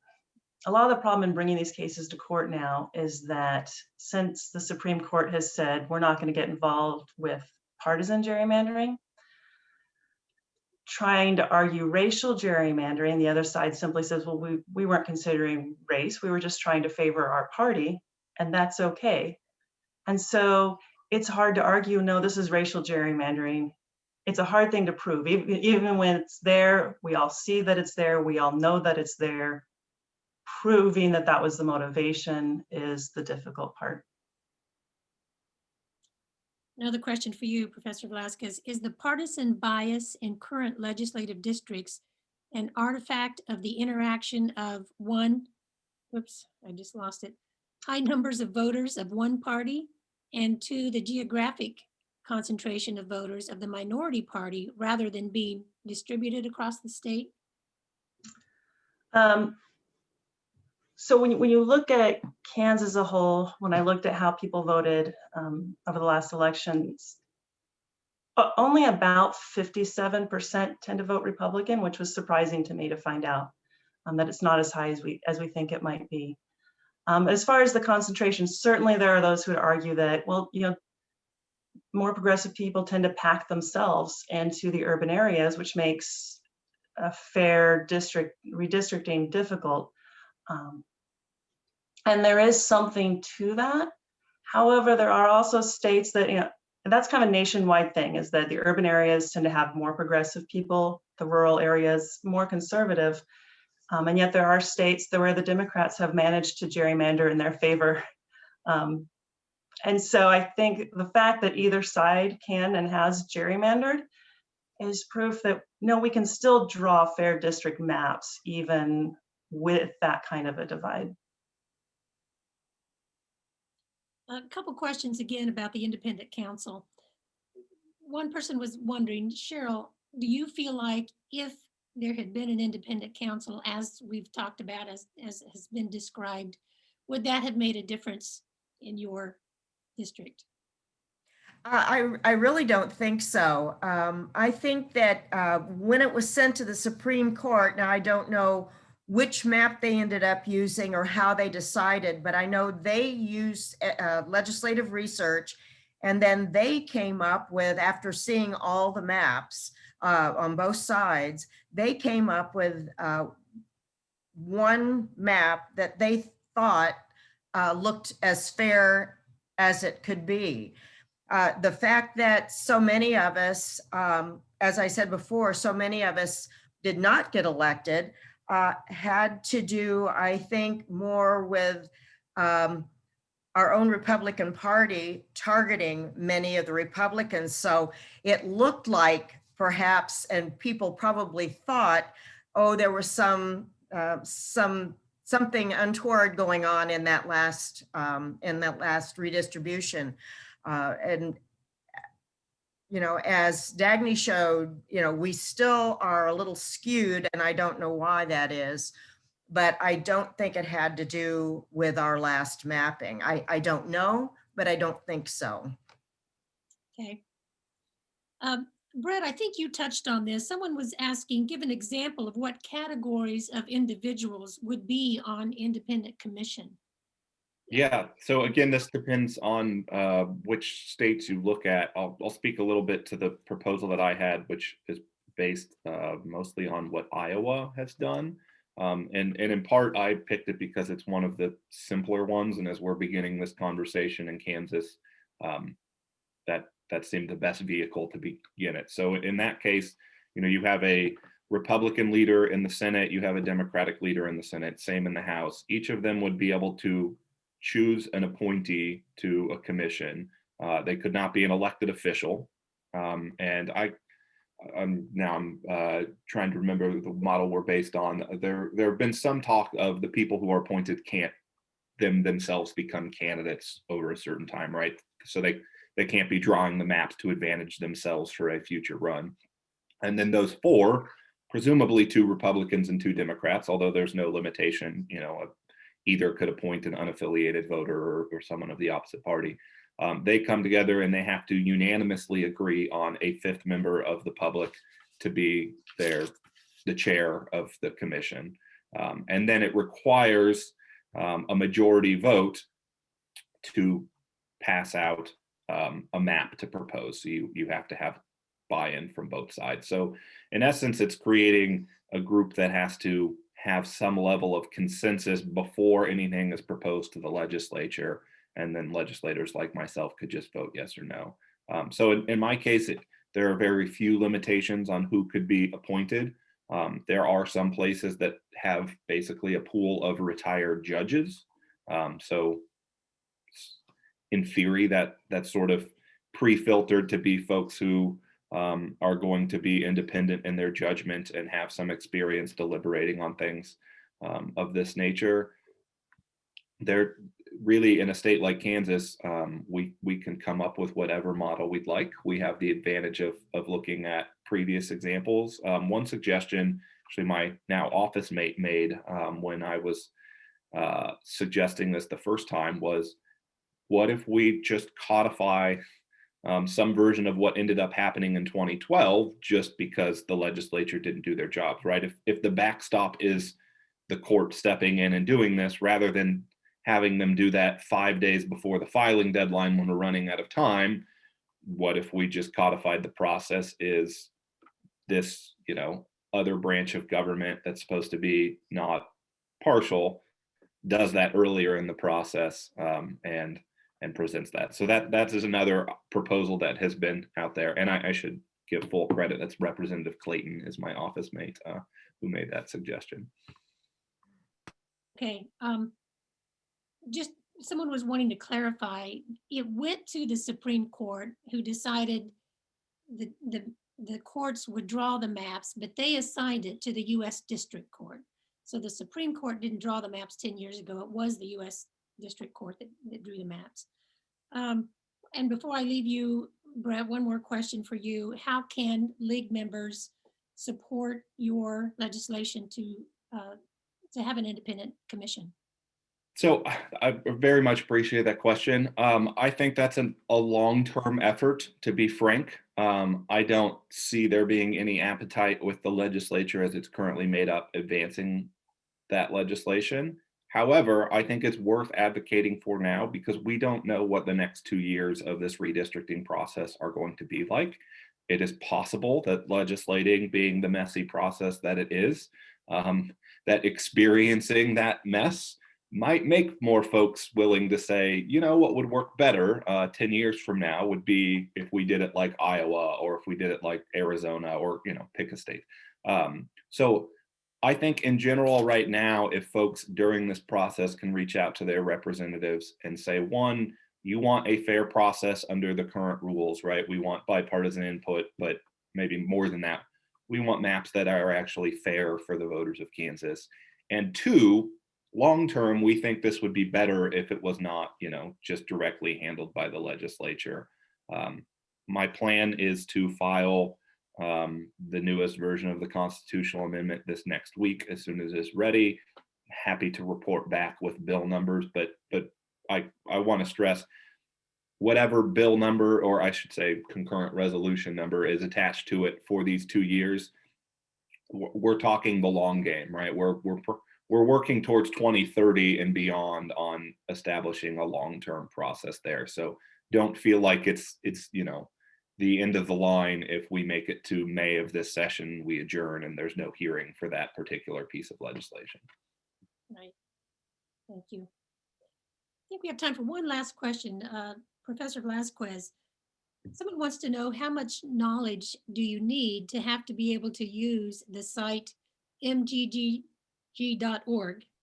of the problem in bringing these cases to court now is that since the Supreme Court has said we're not going to get involved with partisan gerrymandering, trying to argue racial gerrymandering, the other side simply says, well, we weren't considering race, we were just trying to favor our party, and that's okay. And so it's hard to argue, no, this is racial gerrymandering. It's a hard thing to prove. Even when it's there, we all see that it's there, we all know that it's there. Proving that that was the motivation is the difficult part. Another question for you, Professor Velazquez. Is the partisan bias in current legislative districts an artifact of the interaction of one, oops, I just lost it, high numbers of voters of one party, and two, the geographic concentration of voters of the minority party rather than being distributed across the state? So when you look at Kansas as a whole, when I looked at how people voted over the last elections, only about 57% tend to vote Republican, which was surprising to me to find out that it's not as high as we think it might be. As far as the concentration, certainly there are those who would argue that, well, more progressive people tend to pack themselves into the urban areas, which makes a fair redistricting difficult. And there is something to that. However, there are also states that, and that's kind of a nationwide thing, is that the urban areas tend to have more progressive people, the rural areas more conservative. And yet there are states where the Democrats have managed to gerrymander in their favor. And so I think the fact that either side can and has gerrymandered is proof that, no, we can still draw fair district maps even with that kind of a divide. A couple questions again about the independent council. One person was wondering, Sheryl, do you feel like if there had been an independent council, as we've talked about, as has been described, would that have made a difference in your district? I really don't think so. I think that when it was sent to the Supreme Court, now I don't know which map they ended up using or how they decided, but I know they used legislative research, and then they came up with, after seeing all the maps on both sides, they came up with one map that they thought looked as fair as it could be. The fact that so many of us, as I said before, so many of us did not get elected had to do, I think, more with our own Republican Party targeting many of the Republicans. So it looked like perhaps, and people probably thought, oh, there was something untoward going on in that last redistribution. And as Dagney showed, we still are a little skewed, and I don't know why that is, but I don't think it had to do with our last mapping. I don't know, but I don't think so. Okay. Brett, I think you touched on this. Someone was asking, give an example of what categories of individuals would be on independent commission. Yeah, so again, this depends on which states you look at. I'll speak a little bit to the proposal that I had, which is based mostly on what Iowa has done. And in part, I picked it because it's one of the simpler ones. And as we're beginning this conversation in Kansas, that seemed the best vehicle to begin it. So in that case, you have a Republican leader in the Senate, you have a Democratic leader in the Senate, same in the House. Each of them would be able to choose an appointee to a commission. They could not be an elected official. And I'm trying to remember the model we're based on. There have been some talk of the people who are appointed can't themselves become candidates over a certain time, right? So they can't be drawing the maps to advantage themselves for a future run. And then those four, presumably 2 Republicans and 2 Democrats, although there's no limitation, either could appoint an unaffiliated voter or someone of the opposite party. They come together and they have to unanimously agree on a 5th member of the public to be the chair of the commission. And then it requires a majority vote to pass out a map to propose. So you have to have buy-in from both sides. So in essence, it's creating a group that has to have some level of consensus before anything is proposed to the legislature, and then legislators like myself could just vote yes or no. So in my case, there are very few limitations on who could be appointed. There are some places that have basically a pool of retired judges. So in theory, that sort of pre-filtered to be folks who are going to be independent in their judgment and have some experience deliberating on things of this nature. They're really, in a state like Kansas, we can come up with whatever model we'd like. We have the advantage of looking at previous examples. One suggestion, actually, my now office mate made when I was suggesting this the first time was, what if we just codify some version of what ended up happening in 2012 just because the legislature didn't do their jobs, right? If the backstop is the court stepping in and doing this, rather than having them do that 5 days before the filing deadline when we're running out of time, what if we just codified the process is this, other branch of government that's supposed to be not partial does that earlier in the process and presents that. So that is another proposal that has been out there. And I should give full credit. That's Representative Clayton is my office mate who made that suggestion. Okay, just someone was wanting to clarify, it went to the Supreme Court, who decided the courts would draw the maps, but they assigned it to the U.S. District Court. So the Supreme Court didn't draw the maps 10 years ago. It was the U.S. District Court that drew the maps. And before I leave you, Brett, one more question for you. How can League members support your legislation to have an independent commission? So I very much appreciate that question. I think that's a long-term effort, to be frank. I don't see there being any appetite with the legislature as it's currently made up advancing that legislation. However, I think it's worth advocating for now because we don't know what the next 2 years of this redistricting process are going to be like. It is possible that legislating, being the messy process that it is, that experiencing that mess might make more folks willing to say, what would work better 10 years from now would be if we did it like Iowa, or if we did it like Arizona, or, pick a state. So I think in general right now, if folks during this process can reach out to their representatives and say, one, you want a fair process under the current rules, right? We want bipartisan input, but maybe more than that, we want maps that are actually fair for the voters of Kansas. And two, long-term, we think this would be better if it was not, just directly handled by the legislature. My plan is to file the newest version of the constitutional amendment this next week as soon as it's ready. Happy to report back with bill numbers, but I want to stress, whatever bill number, or I should say concurrent resolution number, is attached to it for these 2 years, we're talking the long game, right? We're working towards 2030 and beyond on establishing a long-term process there. So don't feel like it's the end of the line if we make it to May of this session, we adjourn and there's no hearing for that particular piece of legislation. Right. Thank you. I think we have time for one last question. Professor Velazquez, someone wants to know, how much knowledge do you need to have to be able to use the site mggg.org,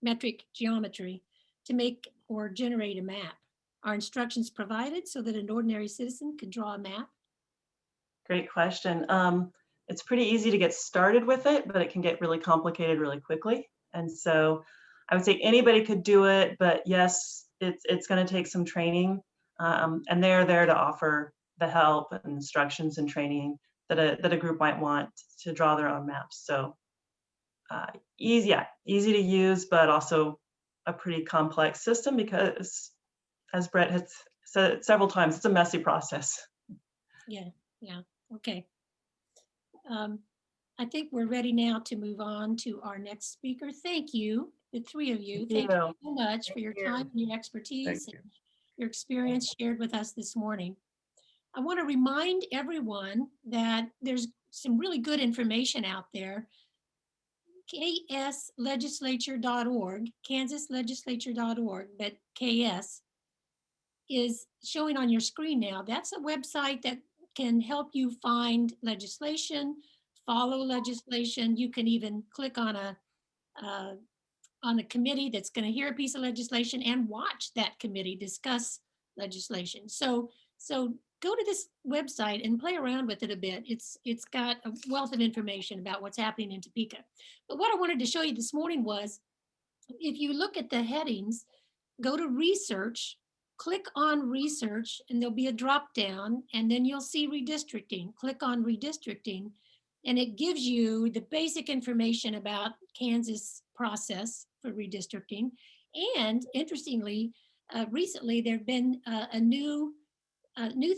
metric geometry, to make or generate a map? Are instructions provided so that an ordinary citizen could draw a map? Great question. It's pretty easy to get started with it, but it can get really complicated really quickly. And so I would say anybody could do it, but yes, it's going to take some training. And they're there to offer the help and instructions and training that a group might want to draw their own maps. So easy to use, but also a pretty complex system because, as Brett has said several times, it's a messy process. Yeah. Okay. I think we're ready now to move on to our next speaker. Thank you, the three of you. Thank you so much for your time and your expertise and your experience shared with us this morning. I want to remind everyone that there's some really good information out there. KSlegislature.org, kansaslegislature.org, but KS is showing on your screen now. That's a website that can help you find legislation, follow legislation. You can even click on a committee that's going to hear a piece of legislation and watch that committee discuss legislation. So go to this website and play around with it a bit. It's got a wealth of information about what's happening in Topeka. But what I wanted to show you this morning was, if you look at the headings, go to research, click on research, and there'll be a drop down, and then you'll see redistricting. Click on redistricting, and it gives you the basic information about Kansas process for redistricting. And interestingly, recently there've been a new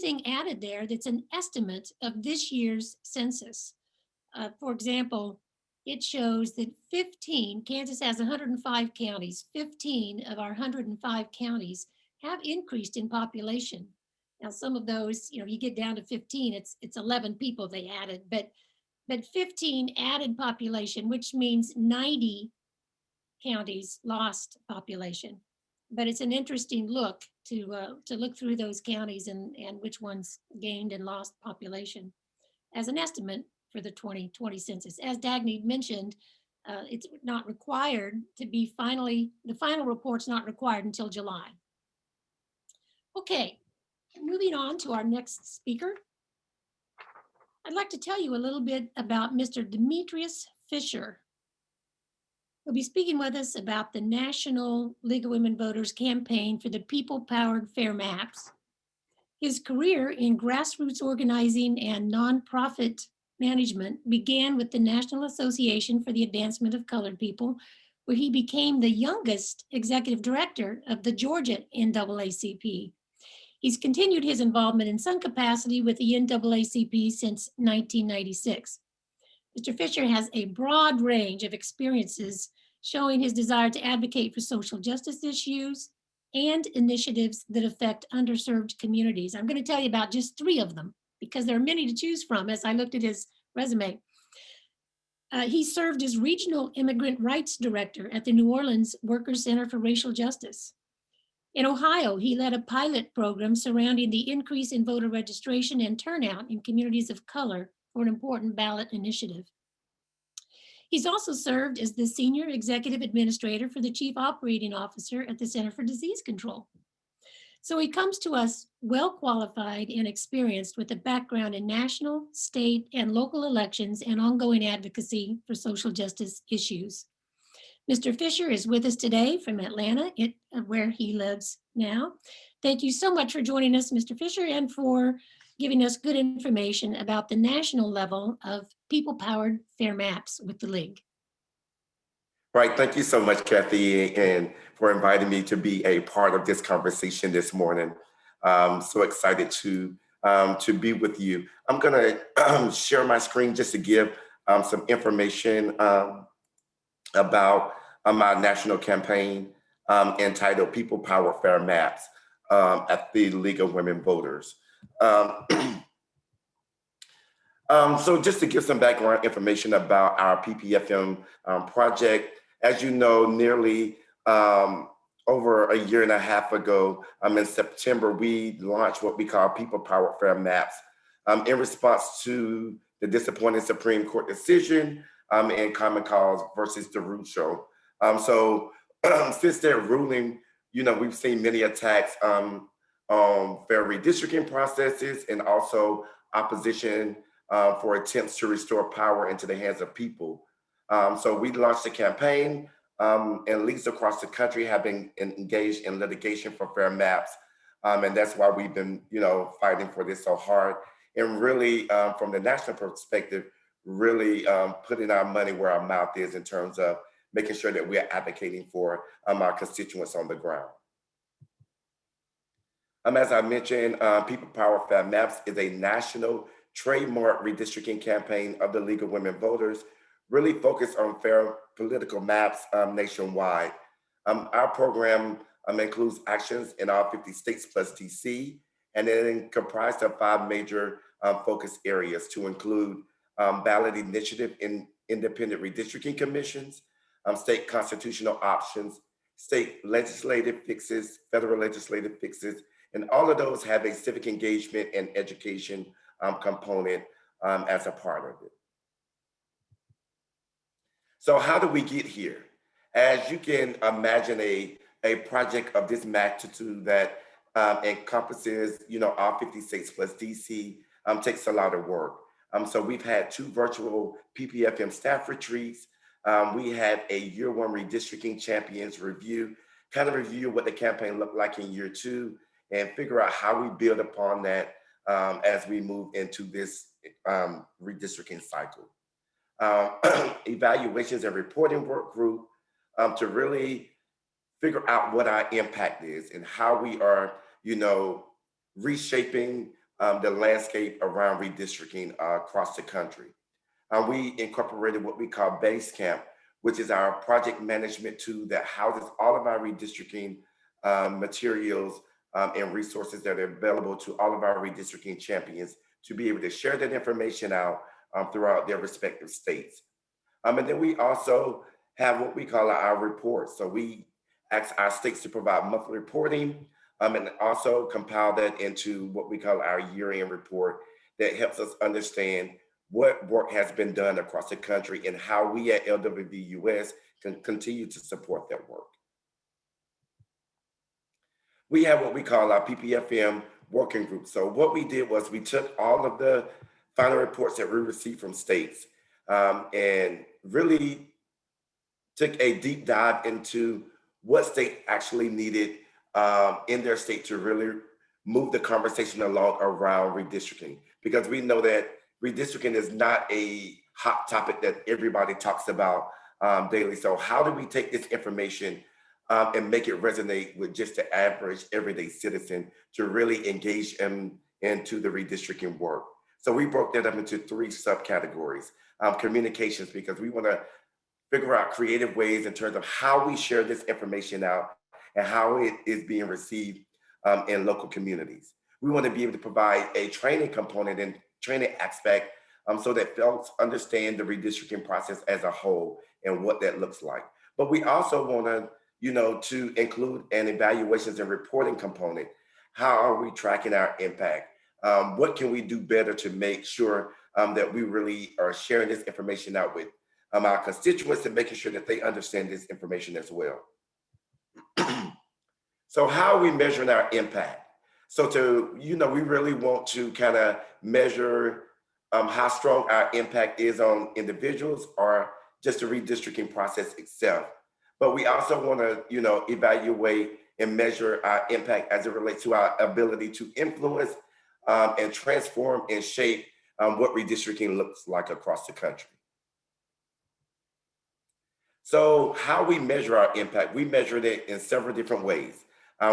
thing added there that's an estimate of this year's census. For example, it shows that Kansas has 105 counties, 15 of our 105 counties have increased in population. Now, some of those, you get down to 15, it's 11 people they added, but 15 added population, which means 90 counties lost population. But it's an interesting look to look through those counties and which ones gained and lost population as an estimate for the 2020 census. As Dagney mentioned, it's not required to be the final report's not required until July. Okay, moving on to our next speaker. I'd like to tell you a little bit about Mr. Demetrius Fisher. He'll be speaking with us about the National League of Women Voters campaign for the people-powered fair maps. His career in grassroots organizing and nonprofit management began with the National Association for the Advancement of Colored People, where he became the youngest executive director of the Georgia NAACP. He's continued his involvement in some capacity with the NAACP since 1996. Mr. Fisher has a broad range of experiences showing his desire to advocate for social justice issues and initiatives that affect underserved communities. I'm going to tell you about just 3 of them because there are many to choose from as I looked at his resume. He served as Regional Immigrant Rights Director at the New Orleans Workers Center for Racial Justice. In Ohio, he led a pilot program surrounding the increase in voter registration and turnout in communities of color for an important ballot initiative. He's also served as the Senior Executive Administrator for the Chief Operating Officer at the Center for Disease Control. So he comes to us well qualified and experienced with a background in national, state, and local elections and ongoing advocacy for social justice issues. Mr. Fisher is with us today from Atlanta, where he lives now. Thank you so much for joining us, Mr. Fisher, and for giving us good information about the national level of people-powered fair maps with the League. Right, thank you so much, Cathy, and for inviting me to be a part of this conversation this morning. So excited to be with you. I'm gonna share my screen just to give some information about my national campaign entitled People Power Fair Maps at the League of Women Voters. So just to give some background information about our PPFM project, as you know, nearly over a year and a half ago, in September, we launched what we call People Power Fair Maps in response to the disappointing Supreme Court decision in Common Cause versus DeRusso. So since their ruling, we've seen many attacks on fair redistricting processes and also opposition for attempts to restore power into the hands of people. So we launched a campaign and leagues across the country have been engaged in litigation for fair maps. And that's why we've been, fighting for this so hard. And really, from the national perspective, really putting our money where our mouth is in terms of making sure that we're advocating for our constituents on the ground. As I mentioned, People Power Fair Maps is a national trademark redistricting campaign of the League of Women Voters, really focused on fair political maps nationwide. Our program includes actions in all 50 states plus DC, and then comprised of 5 major focus areas to include ballot initiative in independent redistricting commissions, state constitutional options, state legislative fixes, federal legislative fixes, and all of those have a civic engagement and education component as a part of it. So how do we get here? As you can imagine, a project of this magnitude that encompasses, all 50 states plus DC, takes a lot of work. So we've had 2 virtual PPFM staff retreats. We had a year 1 redistricting champions review, kind of review what the campaign looked like in year 2 and figure out how we build upon that as we move into this redistricting cycle. Evaluations and reporting work group to really figure out what our impact is and how we are, reshaping the landscape around redistricting across the country. We incorporated what we call Basecamp, which is our project management tool that houses all of our redistricting materials and resources that are available to all of our redistricting champions to be able to share that information out throughout their respective states. And then we also have what we call our reports. So we ask our states to provide monthly reporting and also compile that into what we call our year-end report that helps us understand what work has been done across the country and how we at LWVUS can continue to support that work. We have what we call our PPFM working group. So what we did was we took all of the final reports that we received from states and really took a deep dive into what state actually needed in their state to really move the conversation along around redistricting. Because we know that redistricting is not a hot topic that everybody talks about daily. So how do we take this information and make it resonate with just the average everyday citizen to really engage into the redistricting work? So we broke that up into 3 subcategories. Communications, because we want to figure out creative ways in terms of how we share this information out and how it is being received in local communities. We want to be able to provide a training component and training aspect so that folks understand the redistricting process as a whole and what that looks like. But we also want to, to include an evaluations and reporting component. How are we tracking our impact? What can we do better to make sure that we really are sharing this information out with our constituents and making sure that they understand this information as well. So how are we measuring our impact? So we really want to kind of measure how strong our impact is on individuals or just the redistricting process itself. But we also want to, evaluate and measure our impact as it relates to our ability to influence and transform and shape what redistricting looks like across the country. So how we measure our impact, we measure it in several different ways.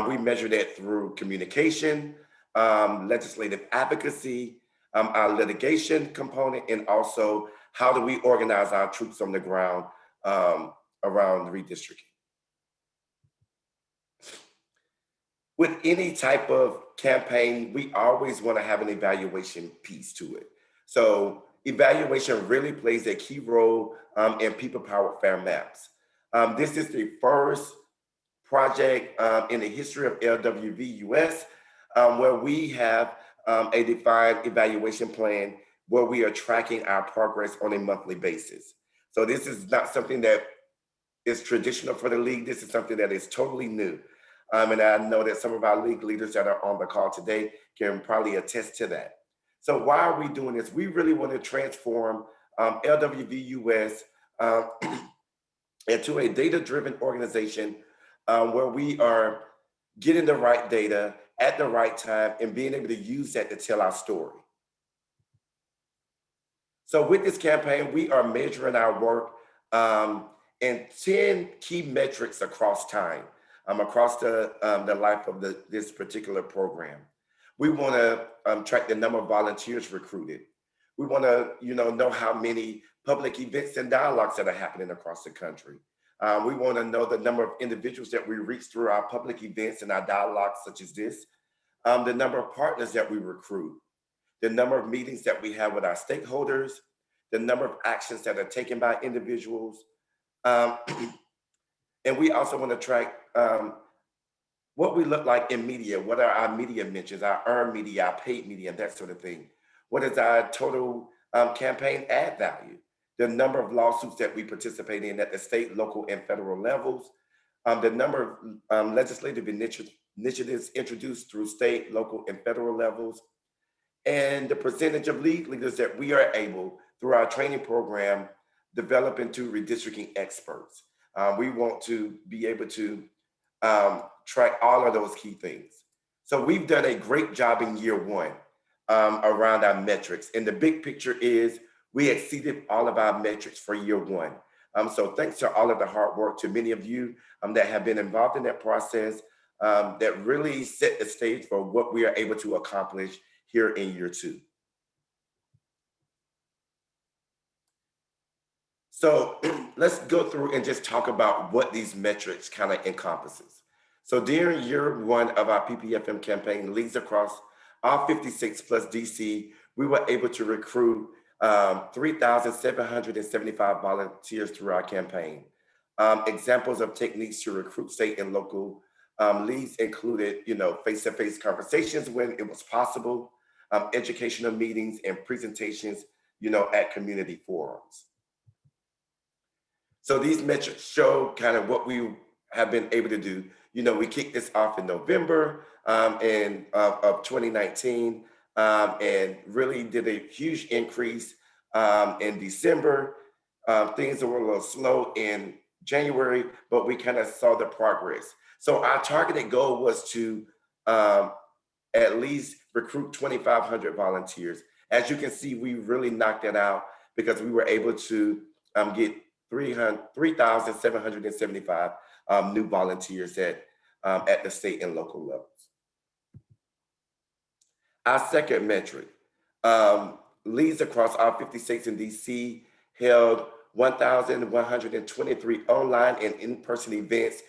We measure that through communication, legislative advocacy, our litigation component, and also how do we organize our troops on the ground around redistricting. With any type of campaign, we always want to have an evaluation piece to it. So evaluation really plays a key role in people-powered fair maps. This is the first project in the history of LWVUS where we have a defined evaluation plan where we are tracking our progress on a monthly basis. So this is not something that is traditional for the league. This is something that is totally new. And I know that some of our league leaders that are on the call today can probably attest to that. So why are we doing this? We really want to transform LWVUS into a data-driven organization where we are getting the right data at the right time and being able to use that to tell our story. So with this campaign, we are measuring our work in 10 key metrics across time, across the life of this particular program. We want to track the number of volunteers recruited. We want to, know how many public events and dialogues that are happening across the country. We want to know the number of individuals that we reach through our public events and our dialogues such as this, the number of partners that we recruit, the number of meetings that we have with our stakeholders, the number of actions that are taken by individuals. And we also want to track what we look like in media. What are our media mentions, our earned media, our paid media, that sort of thing. What is our total campaign ad value? The number of lawsuits that we participate in at the state, local, and federal levels, the number of legislative initiatives introduced through state, local, and federal levels, and the percentage of league leaders that we are able, through our training program, develop into redistricting experts. We want to be able to track all of those key things. So we've done a great job in year one around our metrics. And the big picture is we exceeded all of our metrics for year one. So thanks to all of the hard work to many of you that have been involved in that process that really set the stage for what we are able to accomplish here in year two. So let's go through and just talk about what these metrics kind of encompasses. So during year one of our PPFM campaign, leads across all 56 plus DC, we were able to recruit 3,775 volunteers through our campaign. Examples of techniques to recruit state and local leads included, face-to-face conversations when it was possible, educational meetings and presentations, at community forums. So these metrics show kind of what we have been able to do. We kicked this off in November of 2019 and really did a huge increase in December. Things were a little slow in January, but we kind of saw the progress. So our targeted goal was to at least recruit 2,500 volunteers. As you can see, we really knocked it out because we were able to get 3,775 new volunteers at the state and local levels. Our second metric, leads across all 50 states in DC held 1,123 online and in-person events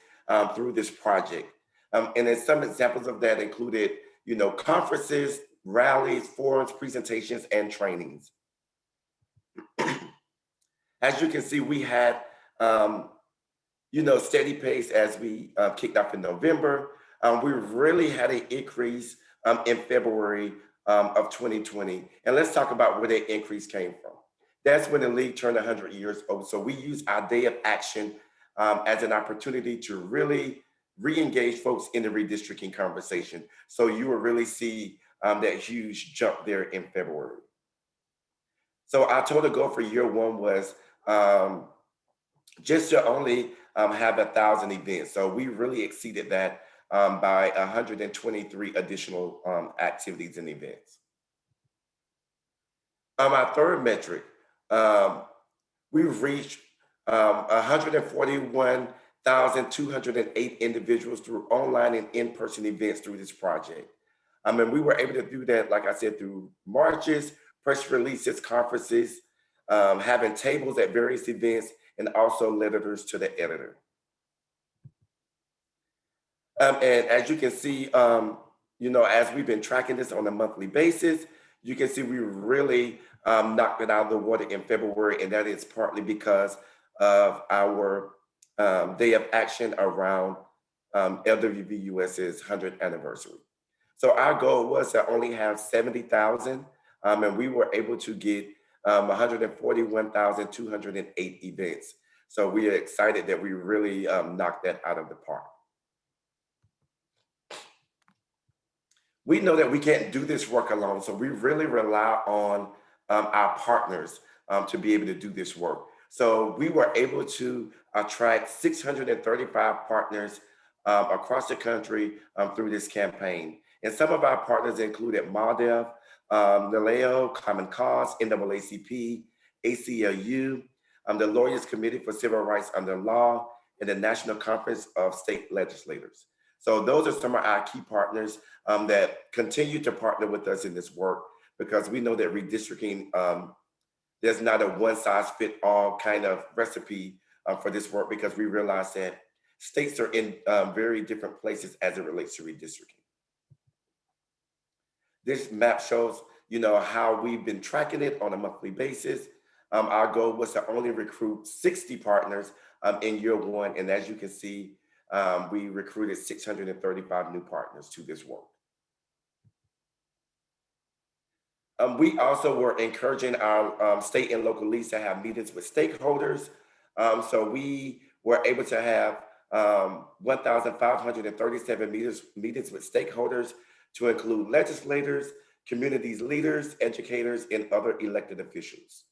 through this project. And then some examples of that included, conferences, rallies, forums, presentations, and trainings. As you can see, we had, steady pace as we kicked off in November. We really had an increase in February of 2020. And let's talk about where that increase came from. That's when the league turned 100 years old. So we used our day of action as an opportunity to really re-engage folks in the redistricting conversation. So you will really see that huge jump there in February. So our total goal for year one was just to only have 1,000 events. So we really exceeded that by 123 additional activities and events. Our third metric, we've reached 141,208 individuals through online and in-person events through this project. And we were able to do that, like I said, through marches, press releases, conferences, having tables at various events, and also letters to the editor. And as you can see, as we've been tracking this on a monthly basis, you can see we really knocked it out of the water in February, and that is partly because of our day of action around LWVUS's 100th anniversary. So our goal was to only have 70,000, and we were able to get 141,208 events. So we are excited that we really knocked that out of the park. We know that we can't do this work alone, so we really rely on our partners to be able to do this work. So we were able to attract 635 partners across the country through this campaign. And some of our partners included MALDEV, NALEO, Common Cause, NAACP, ACLU, the Lawyers Committee for Civil Rights Under Law, and the National Conference of State Legislators. So those are some of our key partners that continue to partner with us in this work, because we know that redistricting, there's not a one-size-fit-all kind of recipe for this work, because we realize that states are in very different places as it relates to redistricting. This map shows, how we've been tracking it on a monthly basis. Our goal was to only recruit 60 partners in year one. And as you can see, we recruited 635 new partners to this work. We also were encouraging our state and local leads to have meetings with stakeholders. So we were able to have 1,537 meetings with stakeholders to include legislators, communities leaders, educators, and other elected officials.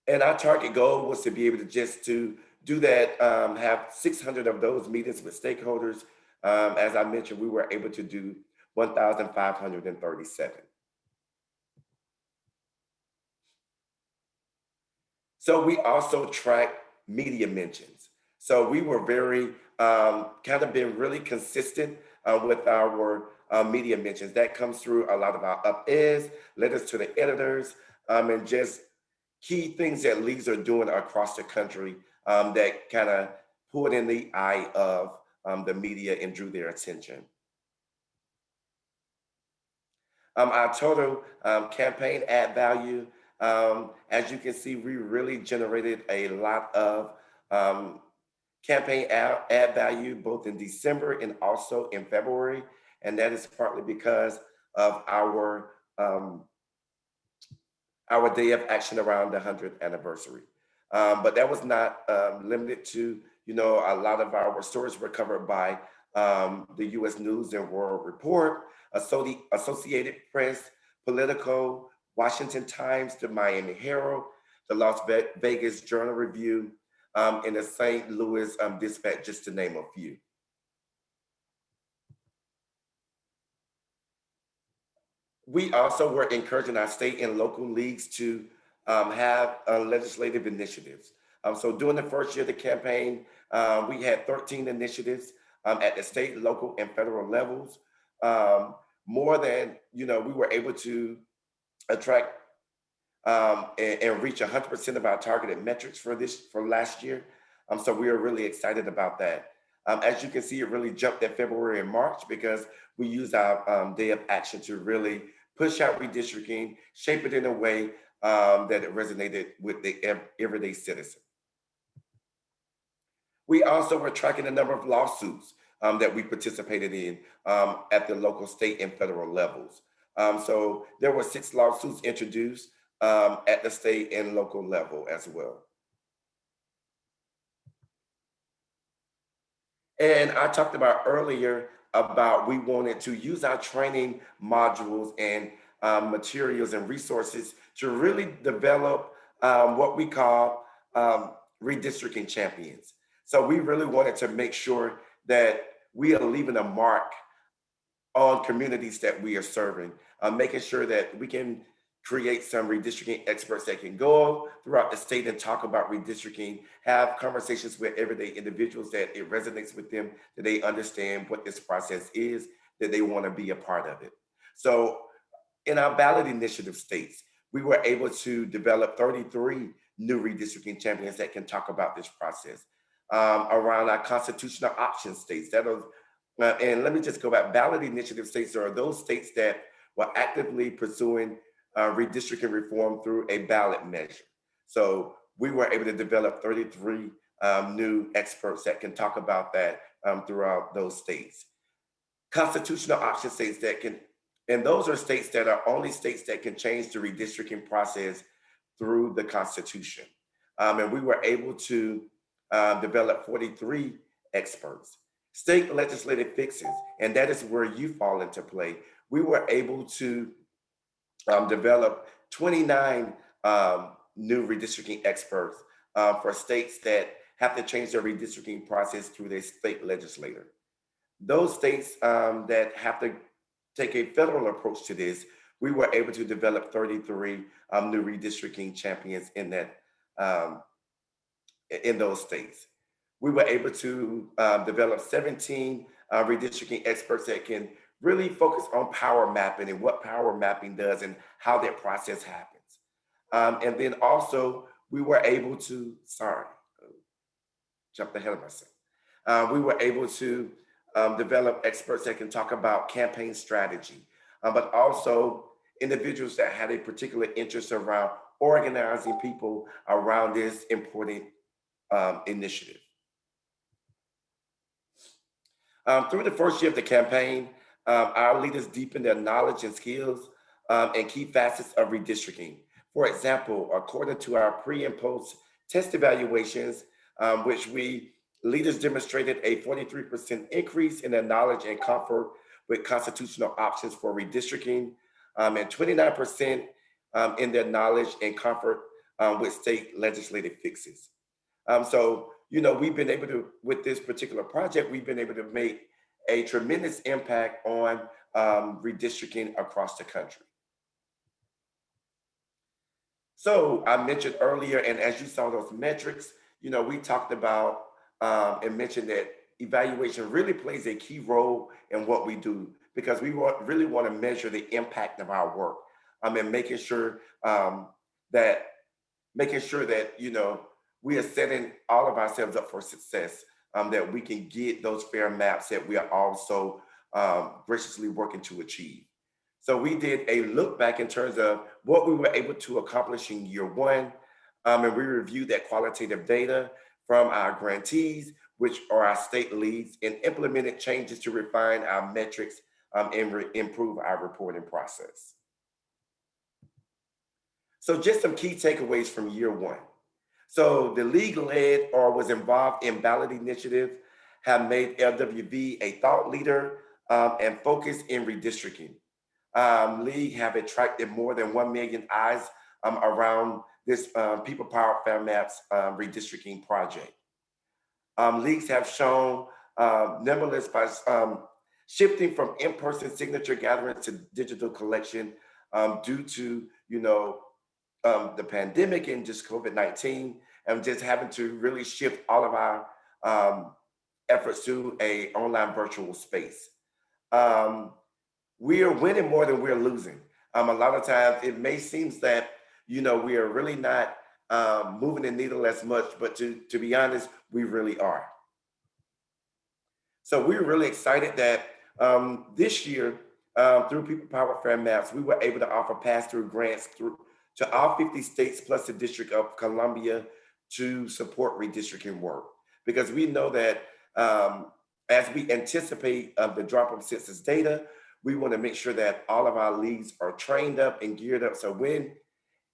And our target goal was to be able to just to do that, have 600 of those meetings with stakeholders. As I mentioned, we were able to do 1,537. So we also track media mentions. So we were very, kind of been really consistent with our media mentions. That comes through a lot of our up-eds, letters to the editors, and just key things that leagues are doing across the country that kind of pulled in the eye of the media and drew their attention. Our total campaign ad value, as you can see, we really generated a lot of campaign ad value both in December and also in February. And that is partly because of our day of action around the 100th anniversary. But that was not limited to, a lot of our stories were covered by the U.S. News and World Report, Associated Press, Politico, Washington Times, the Miami Herald, the Las Vegas Journal Review, and the St. Louis Dispatch, just to name a few. We also were encouraging our state and local leagues to have legislative initiatives. So during the first year of the campaign, we had 13 initiatives at the state, local, and federal levels. More than, we were able to attract and reach 100% of our targeted metrics for last year. So we are really excited about that. As you can see, it really jumped at February and March because we used our day of action to really push out redistricting, shape it in a way that it resonated with the everyday citizen. We also were tracking the number of lawsuits that we participated in at the local, state, and federal levels. So there were 6 lawsuits introduced at the state and local level as well. And I talked about earlier about we wanted to use our training modules and materials and resources to really develop what we call redistricting champions. So we really wanted to make sure that we are leaving a mark on communities that we are serving, making sure that we can create some redistricting experts that can go throughout the state and talk about redistricting, have conversations with everyday individuals that it resonates with them, that they understand what this process is, that they want to be a part of it. So in our ballot initiative states, we were able to develop 33 new redistricting champions that can talk about this process. Around our constitutional option states, and let me just go back, ballot initiative states are those states that were actively pursuing redistricting reform through a ballot measure. So we were able to develop 33 new experts that can talk about that throughout those states. Constitutional option states that can, and those are states that are only states that can change the redistricting process through the Constitution. And we were able to develop 43 experts. State legislative fixes, and that is where you fall into play. We were able to develop 29 new redistricting experts for states that have to change their redistricting process through their state legislator. Those states that have to take a federal approach to this, we were able to develop 33 new redistricting champions in those states. We were able to develop 17 redistricting experts that can really focus on power mapping and what power mapping does and how that process happens. And then also we were able to, jumped ahead of myself. We were able to develop experts that can talk about campaign strategy, but also individuals that had a particular interest around organizing people around this important initiative. Through the first year of the campaign, our leaders deepened their knowledge and skills and key facets of redistricting. For example, according to our pre and post test evaluations, which leaders demonstrated a 43% increase in their knowledge and comfort with constitutional options for redistricting, and 29% in their knowledge and comfort with state legislative fixes. So, we've been able to, with this particular project, we've been able to make a tremendous impact on redistricting across the country. So I mentioned earlier, and as you saw those metrics, we talked about and mentioned that evaluation really plays a key role in what we do, because we really want to measure the impact of our work, and making sure that we are setting all of ourselves up for success, that we can get those fair maps that we are also graciously working to achieve. So we did a look back in terms of what we were able to accomplish in year one, and we reviewed that qualitative data from our grantees, which are our state leads, and implemented changes to refine our metrics and improve our reporting process. So just some key takeaways from year one. So the league led or was involved in ballot initiative have made LWV a thought leader and focus in redistricting. League have attracted more than 1 million eyes around this People Power Fair Maps redistricting project. Leagues have shown nimbleness by shifting from in-person signature gathering to digital collection due to the pandemic and just COVID-19, and just having to really shift all of our efforts to a online virtual space. We are winning more than we're losing. A lot of times it may seem that, we are really not moving the needle as much, but to be honest, we really are. So we're really excited that this year, through People Power Fair Maps, we were able to offer pass-through grants to all 50 states plus the District of Columbia to support redistricting work. Because we know that as we anticipate the drop of census data, we want to make sure that all of our leads are trained up and geared up. So when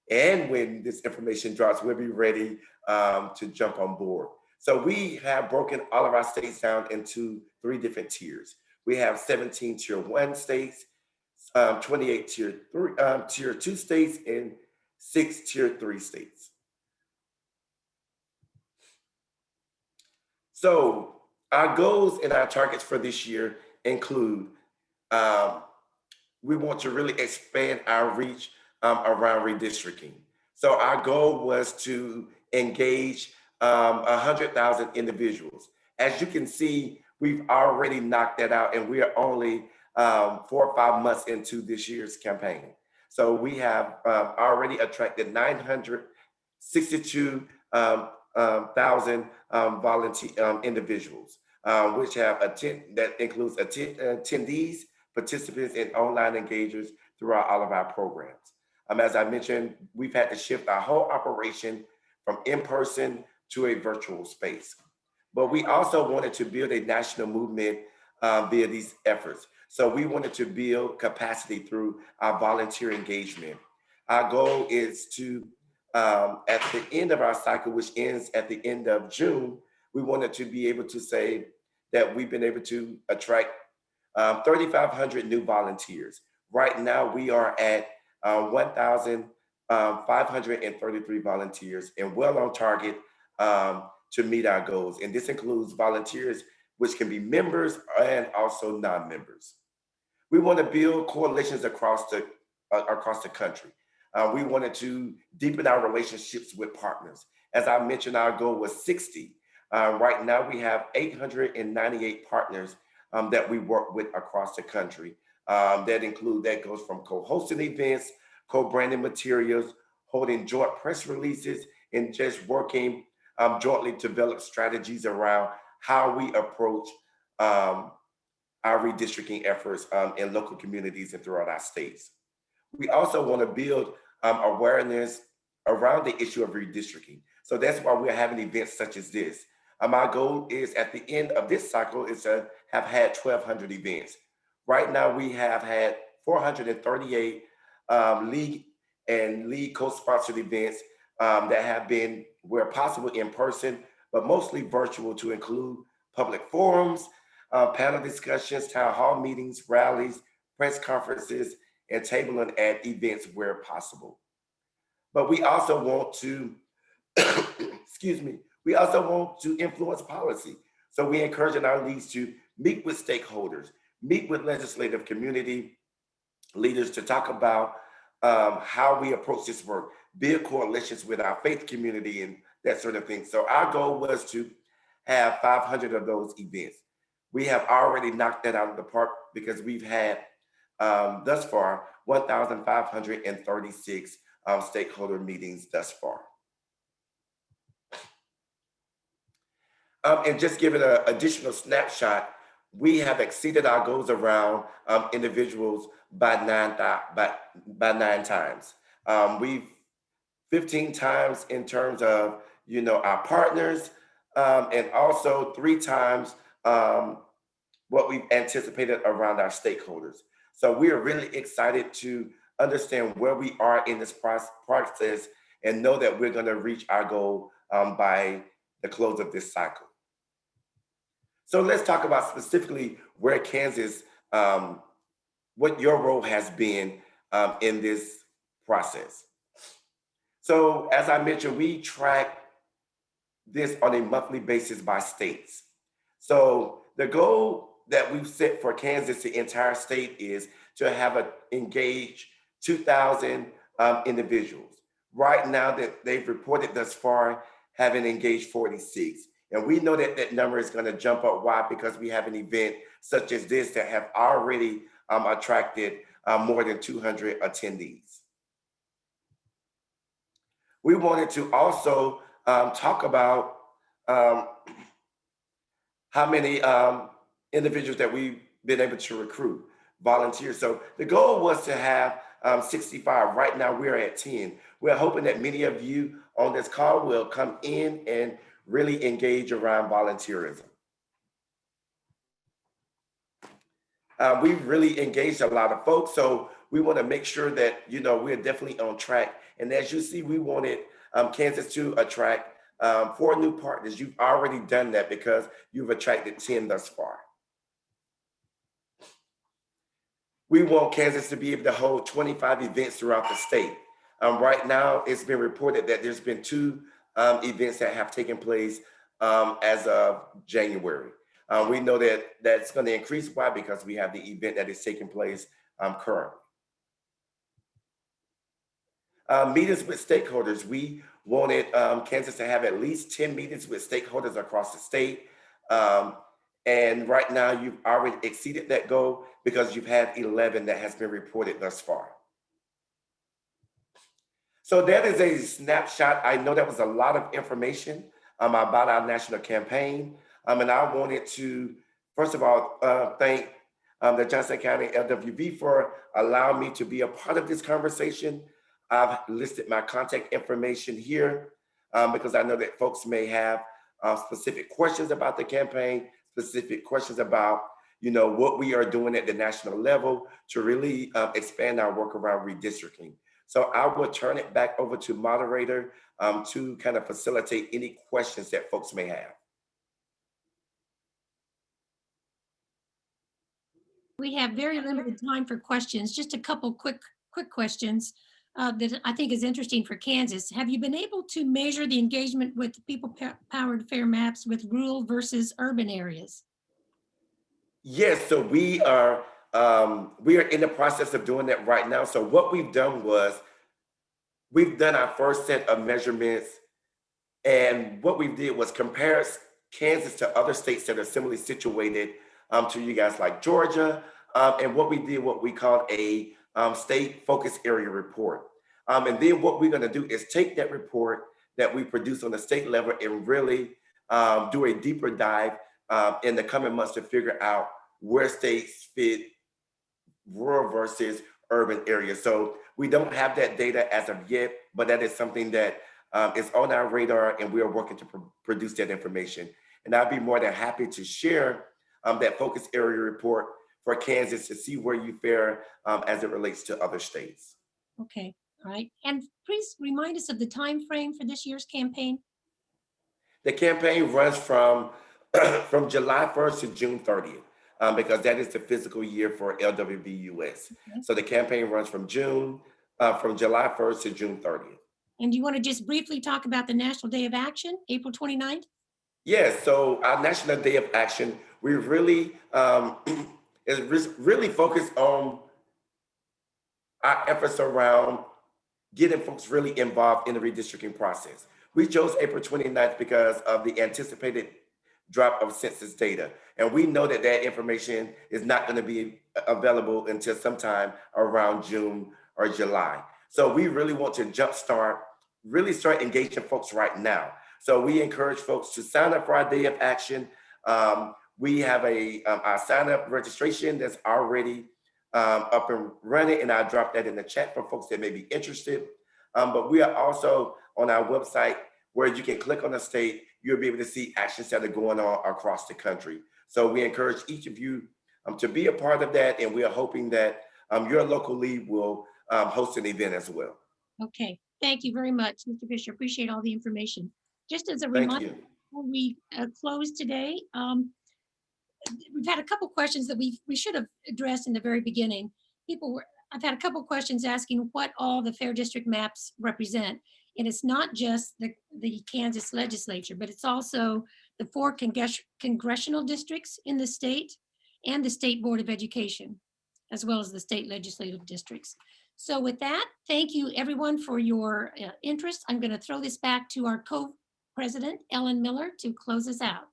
this information drops, we'll be ready to jump on board. So we have broken all of our states down into 3 different tiers. We have 17 tier 1 states, 28 tier 2 states, and 6 tier 3 states. So our goals and our targets for this year include we want to really expand our reach around redistricting. So our goal was to engage 100,000 individuals. As you can see, we've already knocked that out, and we are only 4 or 5 months into this year's campaign. So we have already attracted 962,000 volunteer individuals, which that includes attendees, participants, and online engagers throughout all of our programs. As I mentioned, we've had to shift our whole operation from in-person to a virtual space. But we also wanted to build a national movement via these efforts. So we wanted to build capacity through our volunteer engagement. Our goal is to, at the end of our cycle, which ends at the end of June, we wanted to be able to say that we've been able to attract 3,500 new volunteers. Right now, we are at 1,533 volunteers and well on target to meet our goals. And this includes volunteers, which can be members and also non-members. We want to build coalitions across the country. We wanted to deepen our relationships with partners. As I mentioned, our goal was 60. Right now, we have 898 partners that we work with across the country. That goes from co-hosting events, co-branding materials, holding joint press releases, and just working jointly to develop strategies around how we approach our redistricting efforts in local communities and throughout our states. We also want to build awareness around the issue of redistricting. So that's why we're having events such as this. Our goal is at the end of this cycle is to have had 1,200 events. Right now, we have had 438 league and league co-sponsored events that have been, where possible, in person, but mostly virtual to include public forums, panel discussions, town hall meetings, rallies, press conferences, and tabling at events where possible. But we also want to, excuse me, we also want to influence policy. So we encouraging our leads to meet with stakeholders, meet with legislative community leaders to talk about how we approach this work, build coalitions with our faith community and that sort of thing. So our goal was to have 500 of those events. We have already knocked that out of the park because we've had thus far 1,536 stakeholder meetings thus far. And just give it an additional snapshot, we have exceeded our goals around individuals by 9 times. We've 15 times in terms of our partners, and also 3 times what we've anticipated around our stakeholders. So we are really excited to understand where we are in this process and know that we're going to reach our goal by the close of this cycle. So let's talk about specifically where Kansas, what your role has been in this process. So as I mentioned, we track this on a monthly basis by states. So the goal that we've set for Kansas, the entire state, is to have engaged 2,000 individuals. Right now that they've reported thus far, having engaged 46. And we know that that number is going to jump up. Why? Because we have an event such as this that have already attracted more than 200 attendees. We wanted to also talk about how many individuals that we've been able to recruit, volunteers. So the goal was to have 65. Right now we're at 10. We're hoping that many of you on this call will come in and really engage around volunteerism. We've really engaged a lot of folks, so we want to make sure that we're definitely on track. And as you see, we wanted Kansas to attract 4 new partners. You've already done that because you've attracted 10 thus far. We want Kansas to be able to hold 25 events throughout the state. Right now, it's been reported that there's been 2 events that have taken place as of January. We know that that's going to increase. Why? Because we have the event that is taking place currently. Meetings with stakeholders. We wanted Kansas to have at least 10 meetings with stakeholders across the state. And right now you've already exceeded that goal because you've had 11 that has been reported thus far. So that is a snapshot. I know that was a lot of information about our national campaign. And I wanted to, first of all, thank the Johnson County LWV for allowing me to be a part of this conversation. I've listed my contact information here because I know that folks may have specific questions about the campaign, specific questions about what we are doing at the national level to really expand our work around redistricting. So I will turn it back over to Moderator to kind of facilitate any questions that folks may have. We have very limited time for questions. Just a couple quick questions that I think is interesting for Kansas. Have you been able to measure the engagement with people-powered fair maps with rural versus urban areas? Yes, so we are in the process of doing that right now. So what we've done was we've done our first set of measurements, and what we did was compare Kansas to other states that are similarly situated to you guys like Georgia. And what we did, what we called a state focus area report. And then what we're going to do is take that report that we produce on the state level and really do a deeper dive in the coming months to figure out where states fit rural versus urban areas. So we don't have that data as of yet, but that is something that is on our radar, and we are working to produce that information. And I'd be more than happy to share that focus area report for Kansas to see where you fare as it relates to other states. Okay, all right. And please remind us of the time frame for this year's campaign. The campaign runs from from July 1st to June 30th, because that is the fiscal year for LWVUS. Okay. So the campaign runs from July 1st to June 30th. And do you want to just briefly talk about the National Day of Action, April 29th? Yes, so our National Day of Action, we really is really focused on our efforts around getting folks really involved in the redistricting process. We chose April 29th because of the anticipated drop of census data. And we know that that information is not going to be available until sometime around June or July. So we really want to jumpstart, really start engaging folks right now. So we encourage folks to sign up for our Day of Action. We have our sign up registration that's already up and running, and I'll drop that in the chat for folks that may be interested. But we are also on our website where you can click on the state, you'll be able to see actions that are going on across the country. So we encourage each of you to be a part of that, and we are hoping that your local league will host an event as well. Okay, thank you very much, Mr. Fisher. Appreciate all the information. Just as a Thank reminder, you. before we close today, we've had a couple questions that we should have addressed in the very beginning. I've had a couple questions asking what all the fair district maps represent. And it's not just the Kansas legislature, but it's also the 4 congressional districts in the state and the State Board of Education, as well as the state legislative districts. So with that, thank you everyone for your interest. I'm going to throw this back to our co-president, Ellen Miller, to close us out.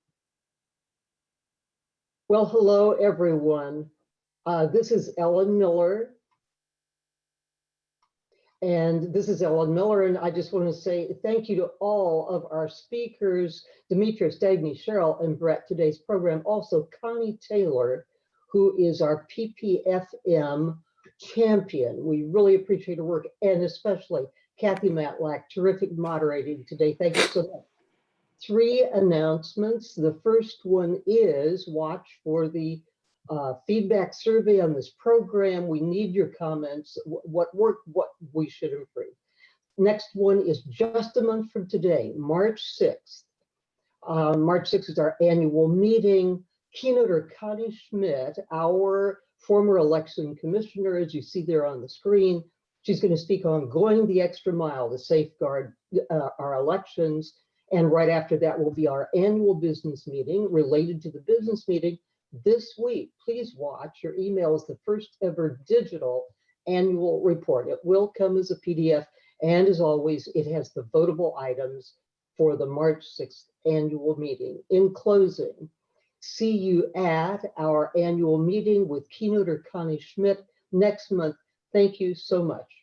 Well, hello, everyone. This is Ellen Miller. And I just want to say thank you to all of our speakers, Demetrius, Dagney, Sheryl, and Brett, today's program. Also, Connie Taylor, who is our PPFM champion. We really appreciate her work, and especially Cathy Matlack, terrific moderating today. Thank you so much. 3 announcements. The first one is watch for the feedback survey on this program. We need your comments, what worked, what we should improve. Next one is just a month from today, March 6th. March 6th is our annual meeting. Keynoter Connie Schmidt, our former election commissioner, as you see there on the screen, she's going to speak on going the extra mile to safeguard our elections. And right after that will be our annual business meeting related to the business meeting this week. Please watch. Your email is the first ever digital annual report. It will come as a PDF. And as always, it has the votable items for the March 6th annual meeting. In closing, see you at our annual meeting with keynoter Connie Schmidt next month. Thank you so much.